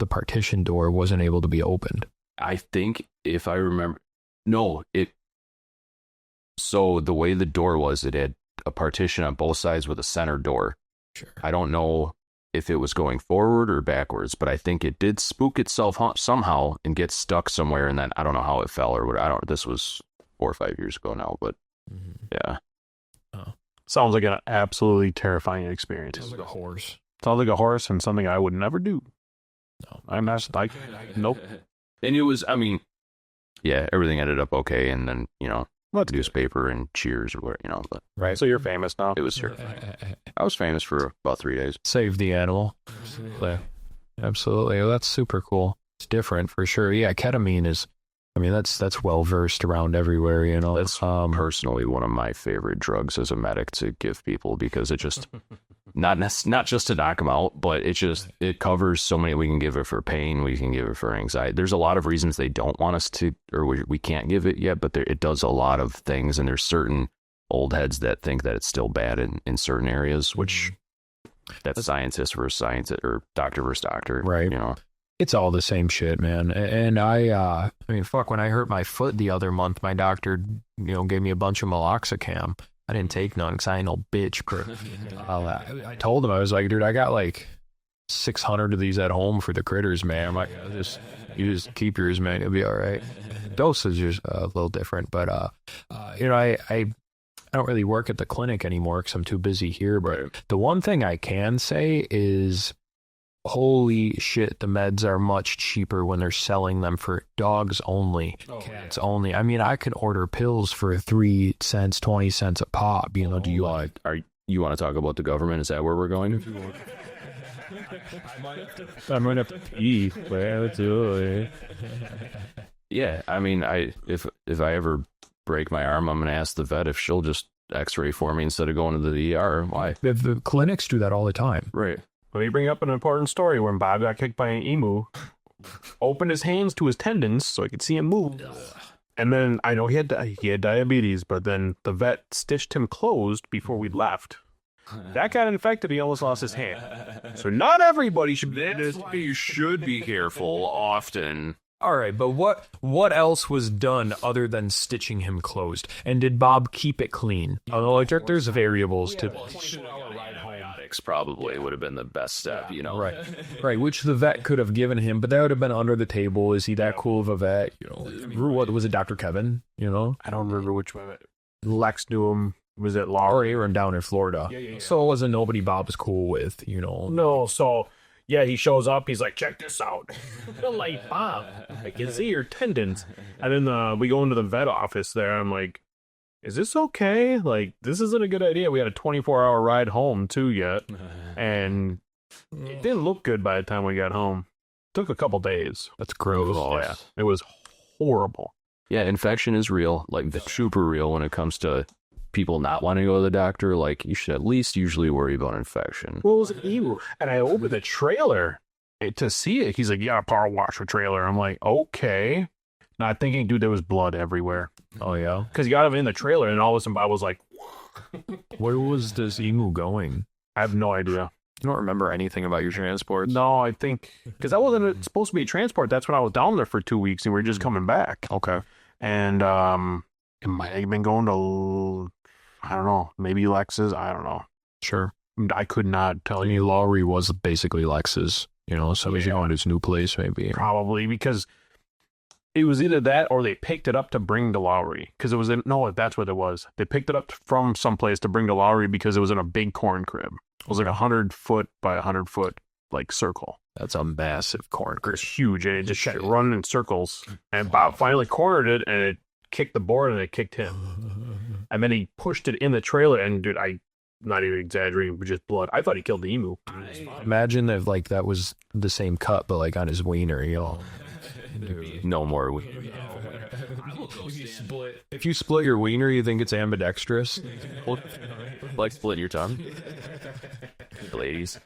partition door wasn't able to be opened? I think if I remember, so the way the door was, it had a partition on both sides with a center door. Sure. I don't know if it was going forward or backwards, but I think it did spook itself somehow and get stuck somewhere, and then I don't know how it fell or what. This was 4 or 5 years ago now, but yeah. Oh. Sounds like an absolutely terrifying experience. Sounds like a horse. Sounds like a horse and something I would never do. No. I'm not like, nope. And it was, I mean, yeah, everything ended up okay, and then, newspaper and cheers or whatever, but right. So you're famous now. it was terrifying. I was famous for about 3 days. Save the animal. Absolutely. Well, that's super cool. It's different for sure. Yeah, ketamine is, that's well versed around everywhere, That's personally one of my favorite drugs as a medic to give people, because it just not just to knock them out, but it covers so many. We can give it for pain, we can give it for anxiety. There's a lot of reasons they don't want us to, or we can't give it yet, but it does a lot of things, and there's certain old heads that think that it's still bad in certain areas, which that's scientist versus scientist or doctor versus doctor, right? It's all the same shit, man. And when I hurt my foot the other month, my doctor, gave me a bunch of meloxicam. I didn't take none because I ain't no bitch. I told him, I was like, dude, I got like 600 of these at home for the critters, man. I'm like, you just keep yours, man. It'll be all right. Dosage is a little different, but I don't really work at the clinic anymore because I'm too busy here. But the one thing I can say is, holy shit, the meds are much cheaper when they're selling them for dogs only, cats only. I could order pills for 3 cents, 20 cents a pop. Do you you want to talk about the government? Is that where we're going? I'm going to have to pee. Yeah, if I ever break my arm, I'm going to ask the vet if she'll just x-ray for me instead of going to the ER. Why? The clinics do that all the time. Right. Let me bring up an important story when Bob got kicked by an emu, opened his hands to his tendons so I could see him move. And then I know he had diabetes, but then the vet stitched him closed before we left. That got infected. He almost lost his hand. So not everybody should be. That's why you should be careful often. All right, but what else was done other than stitching him closed? And did Bob keep it clean? There's variables to Antibiotics probably would have been the best step, Right, which the vet could have given him, but that would have been under the table. Is he that cool of a vet? What was it, Dr. Kevin? I don't remember which one. Lex knew him. Was it Laurie? Or down in Florida? Yeah. So it wasn't nobody Bob was cool with, No, so. Yeah, he shows up. He's like, check this out. I'm like, Bob, I can see your tendons. And then we go into the vet office there. I'm like, is this okay? Like, this isn't a good idea. We had a 24-hour ride home, too, yet. And it didn't look good by the time we got home. It took a couple days. That's gross. Oh, yeah. It was horrible. Yeah, infection is real. Like, super real when it comes to people not wanting to go to the doctor. Like, you should at least usually worry about infection. Well, it was an emu. And I opened the trailer to see it. He's like, yeah, power wash the trailer. I'm like, okay. Not thinking, dude, there was blood everywhere. Oh, yeah? Because he got him in the trailer, and all of a sudden Bob was like, where was this emu going? I have no idea. You don't remember anything about your transports? No, I think, because that wasn't supposed to be a transport. That's when I was down there for 2 weeks, and we were just coming back. Okay. And it might have been going to, I don't know, maybe Lex's. I don't know. Sure. I could not tell you. Lowry was basically Lex's, so he's going to his new place, maybe. Probably, because it was either that or they picked it up to bring to Lowry. Because it was, that's what it was. They picked it up from someplace to bring to Lowry because it was in a big corn crib. It was like 100 foot by 100 foot. like circle. That's a massive corn. It's huge, and it just kept running in circles. And Bob finally cornered it, and it kicked the board, and it kicked him. And then he pushed it in the trailer, and dude, I'm not even exaggerating, but just blood. I thought he killed the emu. Imagine if like that was the same cut, but like on his wiener, you know. No more. If you split your wiener, you think it's ambidextrous? Like splitting your tongue, ladies.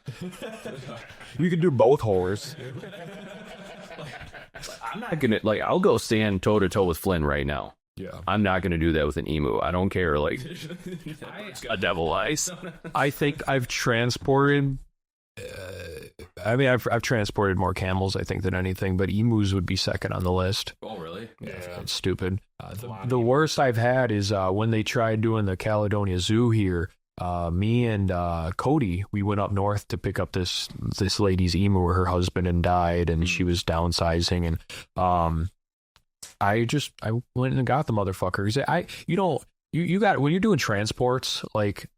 You could do both whores. I'm not gonna like. I'll go stand toe to toe with Flynn right now. Yeah. I'm not gonna do that with an emu. I don't care. Like, it's got devil eyes. I think I've transported. I mean, I've transported more camels, I think, than anything, but emus would be second on the list. Oh, really? Yeah, it's stupid. The worst I've had is when they tried doing the Caledonia Zoo here. Me and Cody, we went up north to pick up this lady's emu. Her husband had died, and she was downsizing, and I went and got the motherfucker. You got when you're doing transports, like,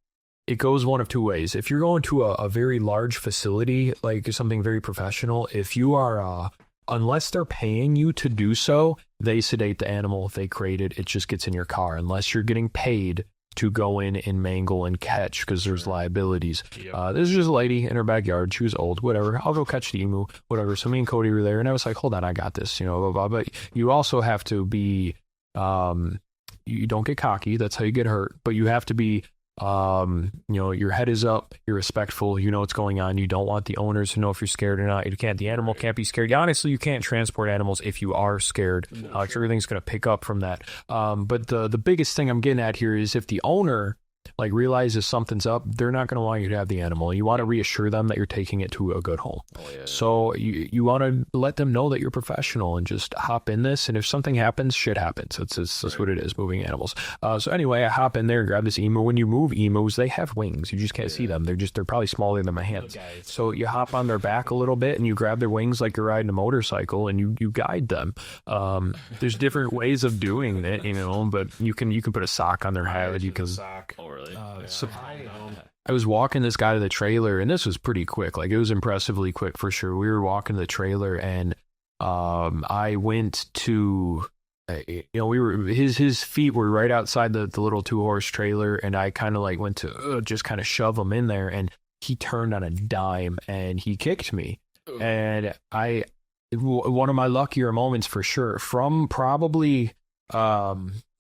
it goes one of two ways. If you're going to a very large facility, like something very professional, if you are, unless they're paying you to do so, they sedate the animal. If they crate it, it just gets in your car. Unless you're getting paid to go in and mangle and catch, because there's liabilities. This is just a lady in her backyard. She was old, whatever. I'll go catch the emu, whatever. So me and Cody were there, and I was like, hold on, I got this, you know, blah, blah. But you also have to be, you don't get cocky. That's how you get hurt. But you have to be, you know, your head is up, you're respectful, you know what's going on, you don't want the owners to know if you're scared or not. The animal can't be scared. Honestly, you can't transport animals if you are scared. Everything's going to pick up from that. But the biggest thing I'm getting at here is if the owner like realizes something's up, they're not going to want you to have the animal. You want to reassure them that you're taking it to a good home. So you want to let them know that you're professional and just hop in this. And if something happens, shit happens. That's what it is, moving animals. So anyway, I hop in there and grab this emu. When you move emus, they have wings. You just can't see them. They're probably smaller than my hands. So you hop on their back a little bit and you grab their wings like you're riding a motorcycle and you guide them. There's different ways of doing it, you know, but you can put a sock on their head. You can. So I was walking this guy to the trailer, and this was pretty quick. Like, it was impressively quick for sure. We were walking to the trailer, and I went to, you know, his feet were right outside the little 2-horse trailer, and I kind of like went to just kind of shove him in there, and he turned on a dime and he kicked me. And one of my luckier moments for sure, from probably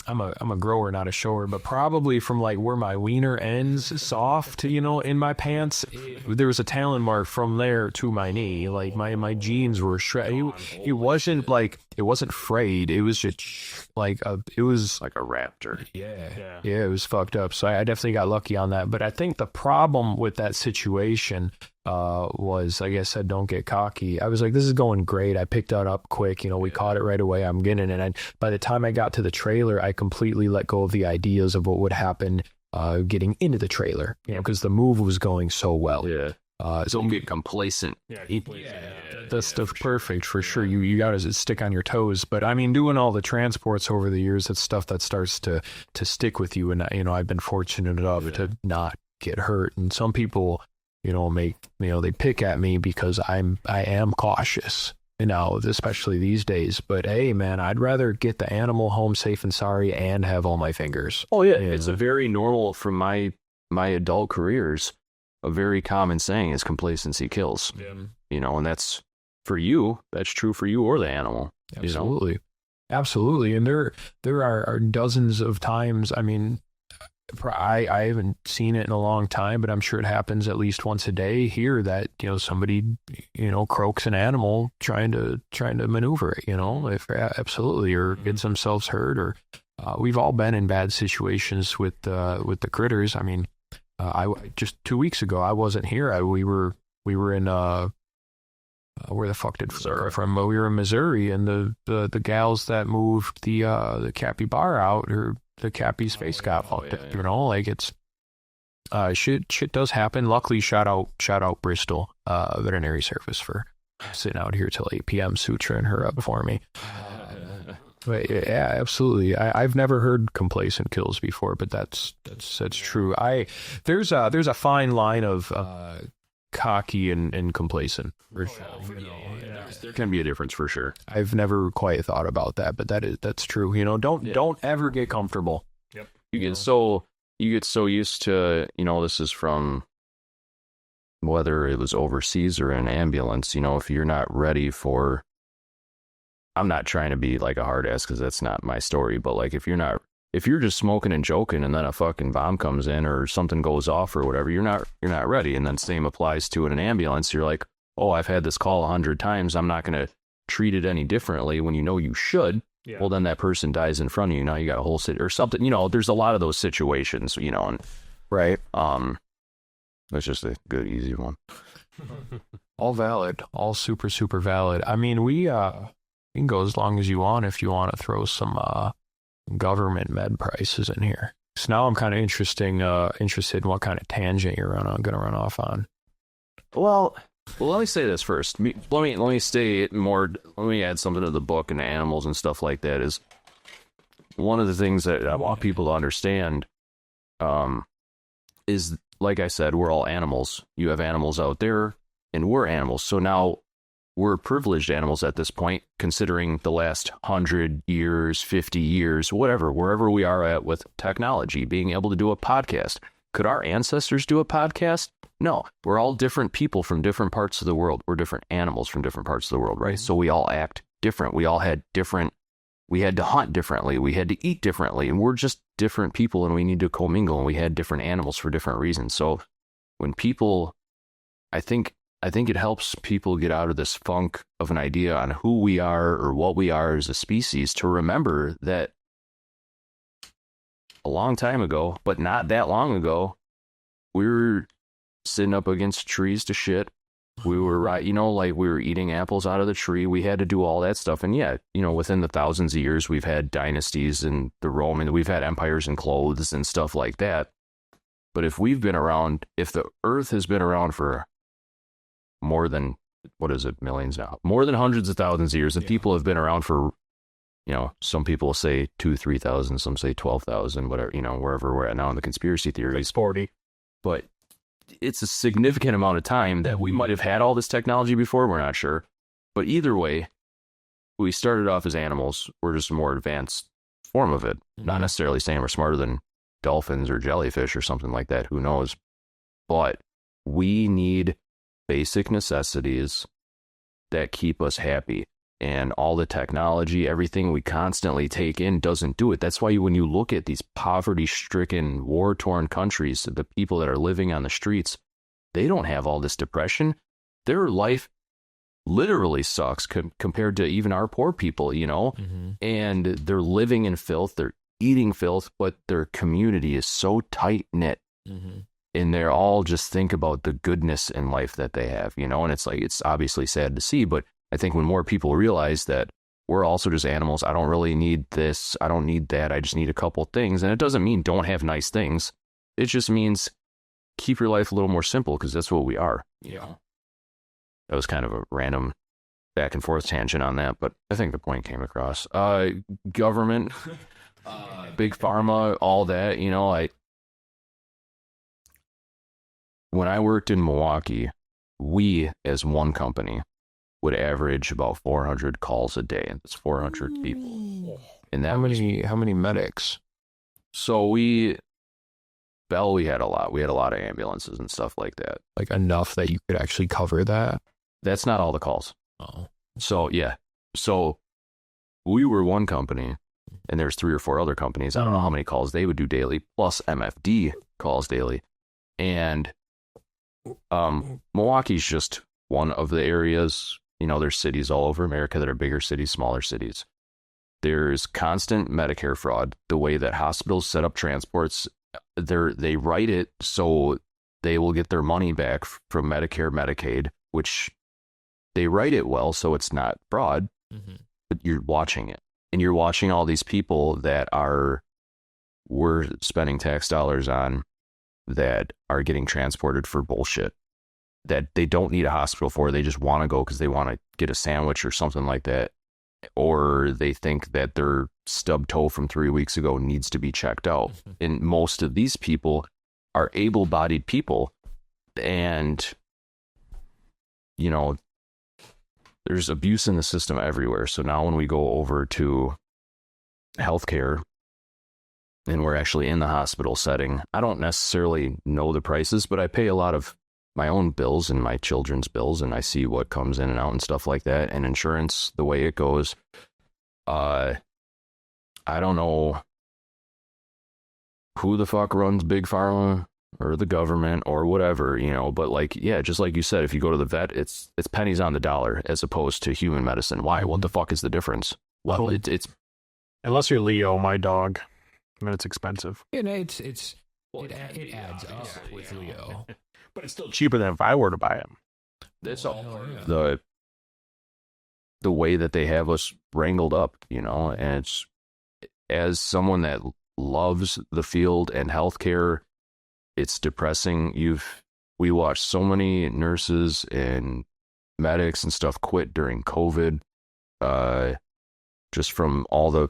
I'm a grower, not a shower, but probably from like where my wiener ends soft, you know, in my pants, there was a talon mark from there to my knee. Like my jeans were shredded. It wasn't frayed. It was just like it was like a raptor. Yeah, it was fucked up. So I definitely got lucky on that. But I think the problem with that situation was, like I said, don't get cocky. I was like, this is going great. I picked that up quick. You know, we caught it right away. I'm getting it. And by the time I got to the trailer, I completely let go of the ideas of what would happen getting into the trailer, you know, because the move was going so well. So don't get complacent. That stuff's perfect for sure. You got to stick on your toes. But I mean, doing all the transports over the years, that's stuff that starts to stick with you. And, you know, I've been fortunate enough to not get hurt. And some people, you know, they pick at me because I am cautious, you know, especially these days. But hey, man, I'd rather get the animal home safe and sorry and have all my fingers. Oh yeah, it's a very normal from my adult careers. A very common saying is complacency kills. You know, and that's for you. That's true for you or the animal. Absolutely, you know? Absolutely. And there are dozens of times. I mean, I haven't seen it in a long time, but I'm sure it happens at least once a day here that, you know, somebody, you know, croaks an animal trying to maneuver it, you know, absolutely, or gets themselves hurt, or we've all been in bad situations with the critters. I mean, I just 2 weeks ago, I wasn't here. We were in where the fuck did Missouri from? We were in Missouri, and the gals that moved the capybara out, or the cappy's face got fucked up. You know, like it's shit does happen. Luckily, shout out Bristol Veterinary Service for sitting out here till 8 p.m. suturing her up for me. But yeah, absolutely. I've never heard complacent kills before, but that's true. There's a fine line of cocky and complacent. There can be a difference for sure. I've never quite thought about that, but that's true. You know, don't ever get comfortable. Yep. You get so used to, you know, this is from whether it was overseas or an ambulance, you know, if you're not ready for, I'm not trying to be like a hard ass because that's not my story, but like if you're just smoking and joking and then a fucking bomb comes in or something goes off or whatever, you're not ready. And then same applies to an ambulance. You're like, oh, I've had this call 100 times. I'm not going to treat it any differently when you know you should. Yeah. Well, then that person dies in front of you. Now you got a whole city or something, you know, there's a lot of those situations, you know, and Right. that's just a good, easy one. All valid. All super, super valid. I mean, we can go as long as you want if you want to throw some government med prices in here. So now I'm kind of interested in what kind of tangent you're going to run off on. Well, let me say this first. Let me say it more. Let me add something to the book and the animals and stuff like that. Is one of the things that I want people to understand. Is like I said, we're all animals. You have animals out there, and we're animals. So now we're privileged animals at this point, considering the last 100 years, 50 years, whatever, wherever we are at with technology, being able to do a podcast. Could our ancestors do a podcast? No, we're all different people from different parts of the world. We're different animals from different parts of the world, right? So we all act different. We all had we had to hunt differently. We had to eat differently. And we're just different people and we need to commingle. And we had different animals for different reasons. So when people, I think it helps people get out of this funk of an idea on who we are or what we are as a species to remember that a long time ago, but not that long ago, we were sitting up against trees to shit. We were right, you know, like we were eating apples out of the tree. We had to do all that stuff. And yeah, you know, within the thousands of years, we've had dynasties and the Roman, we've had empires and clothes and stuff like that. But if we've been around, if the earth has been around for more than, what is it, millions now, more than hundreds of thousands of years, and people have been around for, you know, some people say 2,000-3,000, some say 12,000, whatever, you know, wherever we're at now in the conspiracy theories. 40. But it's a significant amount of time that we might have had all this technology before. We're not sure. But either way, we started off as animals. We're just a more advanced form of it. Not necessarily saying we're smarter than dolphins or jellyfish or something like that. Who knows? But we need basic necessities that keep us happy. And all the technology, everything we constantly take in doesn't do it. That's why when you look at these poverty-stricken, war-torn countries, the people that are living on the streets, they don't have all this depression. Their life literally sucks compared to even our poor people, you know? And they're living in filth, they're eating filth, but their community is so tight-knit. And they're all just think about the goodness in life that they have, you know? And it's like, it's obviously sad to see, but I think when more people realize that we're also just animals, I don't really need this, I don't need that, I just need a couple things. And it doesn't mean don't have nice things. It just means keep your life a little more simple because that's what we are. Yeah. That was kind of a random back and forth tangent on that, but I think the point came across. Government, big pharma, all that, you know, when I worked in Milwaukee, we as one company would average about 400 calls a day, and that's 400 people. And that How many medics? So we had a lot. We had a lot of ambulances and stuff like that. Like enough that you could actually cover that? That's not all the calls. Oh. So yeah. So we were one company, and there's 3 or 4 other companies. I don't know how many calls they would do daily, plus MFD calls daily. And Milwaukee's just one of the areas. You know, there's cities all over America that are bigger cities, smaller cities. There's constant Medicare fraud. The way that hospitals set up transports, they write it so they will get their money back from Medicare, Medicaid, which they write it well so it's not fraud, but you're watching it. And you're watching all these people that we're spending tax dollars on that are getting transported for bullshit that they don't need a hospital for. They just want to go because they want to get a sandwich or something like that. Or they think that their stub toe from 3 weeks ago needs to be checked out. And most of these people are able-bodied people. And you know, there's abuse in the system everywhere. So now when we go over to healthcare and we're actually in the hospital setting, I don't necessarily know the prices, but I pay a lot of my own bills and my children's bills, and I see what comes in and out and stuff like that. And insurance, the way it goes, I don't know who the fuck runs Big Pharma or the government or whatever, you know, but like, yeah, just like you said, if you go to the vet, it's pennies on the dollar as opposed to human medicine. Why? What the fuck is the difference? Well, it's unless you're Leo, my dog, I mean, it's expensive. And it adds up with Leo. But it's still cheaper than if I were to buy him. It's all the way that they have us wrangled up, you know, and it's, as someone that loves the field and healthcare, it's depressing. We watched so many nurses and medics and stuff quit during COVID, just from all the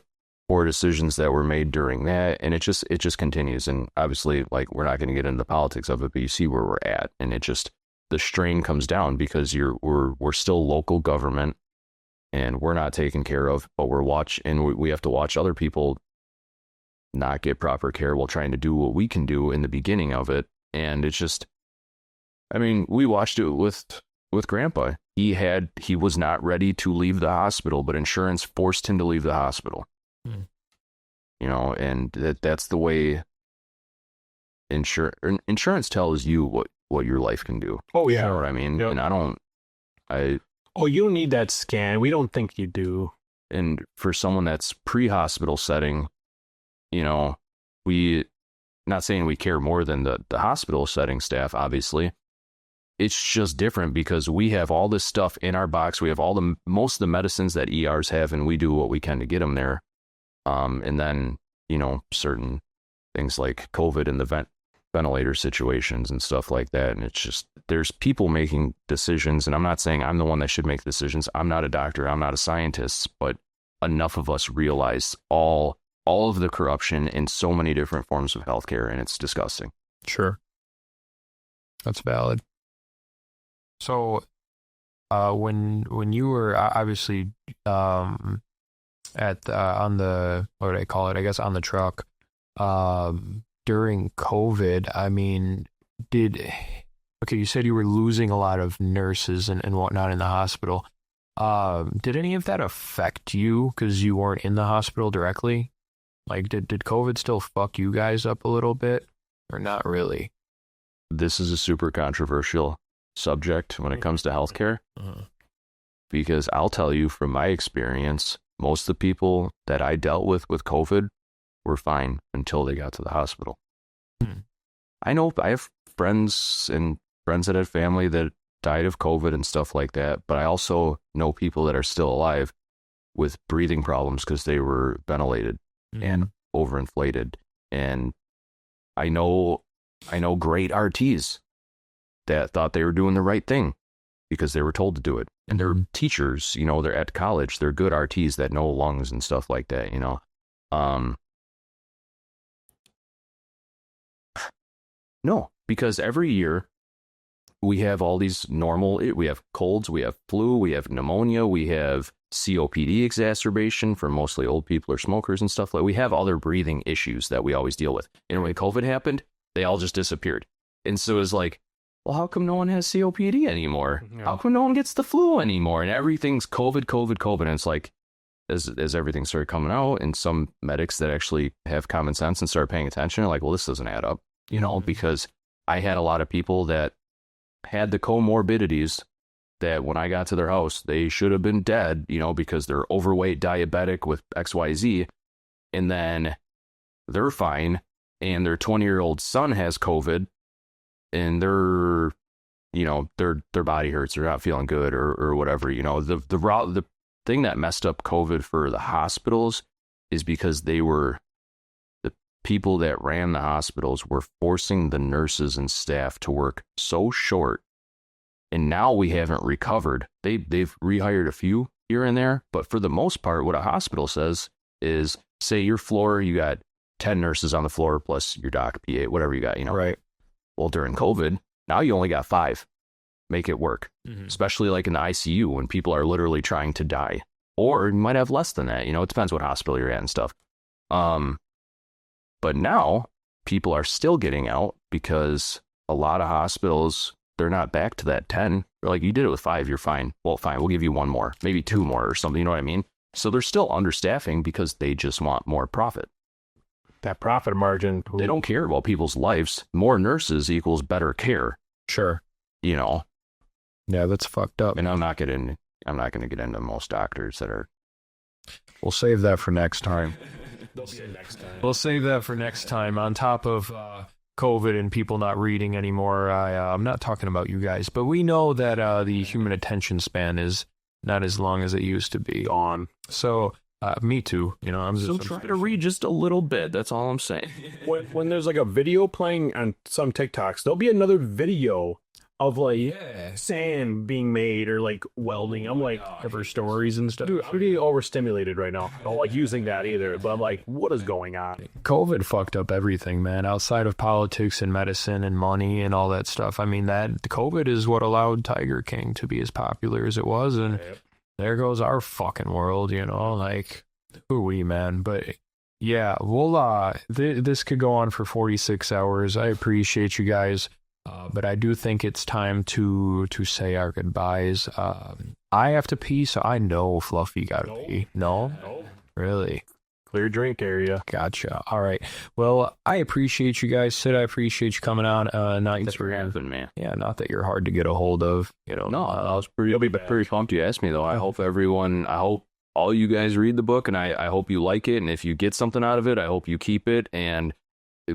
poor decisions that were made during that, and it just continues. And obviously, like, we're not going to get into the politics of it, but you see where we're at, and the strain comes down because we're still local government, and we're not taken care of, but we have to watch other people not get proper care while trying to do what we can do in the beginning of it. And it's just, I mean, we watched it with Grandpa. He was not ready to leave the hospital, but insurance forced him to leave the hospital. You know, and that's the way insurance tells you what your life can do. Oh yeah, you know what I mean. Yep. And you don't need that scan. We don't think you do. And for someone that's pre-hospital setting, you know, not saying we care more than the hospital setting staff, obviously. It's just different because we have all this stuff in our box. We have most of the medicines that ERs have, and we do what we can to get them there. And then, you know, certain things like COVID and the ventilator situations and stuff like that. And it's just, there's people making decisions, and I'm not saying I'm the one that should make decisions. I'm not a doctor. I'm not a scientist, but enough of us realize all of the corruption in so many different forms of healthcare, and it's disgusting. Sure. That's valid. So, when you were obviously, on the, what would I call it? I guess on the truck, during COVID, I mean, you said you were losing a lot of nurses and whatnot in the hospital. Did any of that affect you because you weren't in the hospital directly? Like, did COVID still fuck you guys up a little bit, or not really? This is a super controversial subject when it comes to healthcare, because I'll tell you from my experience, most of the people that I dealt with COVID were fine until they got to the hospital. I know I have friends that had family that died of COVID and stuff like that, but I also know people that are still alive with breathing problems because they were ventilated and overinflated. And I know great RTs that thought they were doing the right thing because they were told to do it. And they're teachers, you know, they're at college, they're good RTs that know lungs and stuff like that, you know. No, because every year we have all these we have colds, we have flu, we have pneumonia, we have COPD exacerbation for mostly old people or smokers and stuff. Like, we have other breathing issues that we always deal with. And when COVID happened, they all just disappeared. And so it's like, well, how come no one has COPD anymore? Yeah. How come no one gets the flu anymore? And everything's COVID. And it's like, as everything started coming out, and some medics that actually have common sense and start paying attention are like, well, this doesn't add up, you know, because I had a lot of people that had the comorbidities that when I got to their house, they should have been dead, you know, because they're overweight, diabetic with XYZ. And then they're fine. And their 20-year-old son has COVID, and their body hurts, they're not feeling good or whatever, you know. The thing that messed up COVID for the hospitals is because the people that ran the hospitals were forcing the nurses and staff to work so short. And now we haven't recovered. They've rehired a few here and there, but for the most part, what a hospital says is, say your floor, you got 10 nurses on the floor plus your doc, PA, whatever you got, you know. Right. Well, during COVID, now you only got 5. make it work, Mhm. especially like in the ICU when people are literally trying to die. Or you might have less than that. It depends what hospital you're at and stuff. But now people are still getting out because a lot of hospitals, they're not back to that 10. They're like, you did it with 5, you're fine. Well, fine, we'll give you 1 more, maybe 2 more or something. You know what I mean? So they're still understaffing because they just want more profit. That profit margin. They don't care about people's lives. More nurses equals better care. Sure. Yeah, that's fucked up. and I'm not going to get into most doctors that are. We'll save that for next time. They'll be in next time. We'll save that for next time. On top of COVID and people not reading anymore, I'm not talking about you guys, but we know that the human attention span is not as long as it used to be. Gone. So, me too. I'm just So try to read just a little bit. That's all I'm saying. When there's like a video playing on some TikToks, there'll be another video of like sand being made or like welding. I'm like, Ever stories and stuff. dude, I'm getting overstimulated right now. I don't like using that either, but I'm like, what is going on? COVID fucked up everything, man. Outside of politics and medicine and money and all that stuff. I mean, that COVID is what allowed Tiger King to be as popular as it was, and there goes our fucking world. Like, who are we, man? But yeah, we'll this could go on for 46 hours. I appreciate you guys. But I do think it's time to say our goodbyes. I have to pee, so I know Fluffy gotta pee. No? Really? Clear drink area. Gotcha. All right. Well, I appreciate you guys. Sid, I appreciate you coming on. Thanks for having me. Yeah, not that you're hard to get a hold of. No, I was pretty pumped you asked me, though. I hope all you guys read the book, and I hope you like it. And if you get something out of it, I hope you keep it and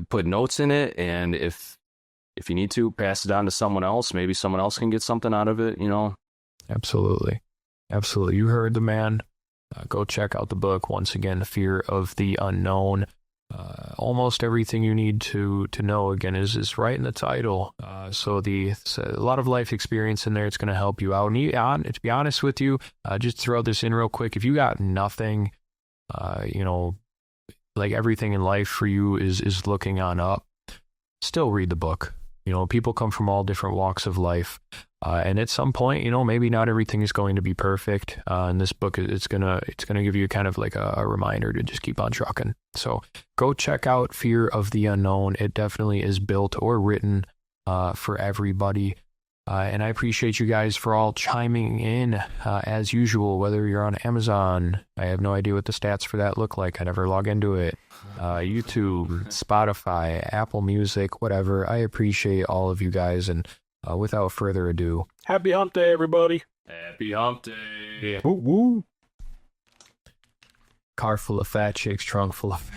put notes in it. And if you need to, pass it on to someone else. Maybe someone else can get something out of it, Absolutely. Absolutely. You heard the man. Go check out the book. Once again, Fear of the Unknown. Almost everything you need to know, again, is right in the title. So it's a lot of life experience in there. It's going to help you out. And to be honest with you, just throw this in real quick. If you got nothing, like everything in life for you is looking on up, still read the book. People come from all different walks of life. And at some point, maybe not everything is going to be perfect. And this book, it's gonna give you kind of like a reminder to just keep on trucking. So go check out Fear of the Unknown. It definitely is built or written for everybody. And I appreciate you guys for all chiming in as usual, whether you're on Amazon. I have no idea what the stats for that look like. I never log into it. YouTube, Spotify, Apple Music, whatever. I appreciate all of you guys. And without further ado, Happy hump day, everybody. Happy hump day. Woo woo. car full of fat chicks, trunk full of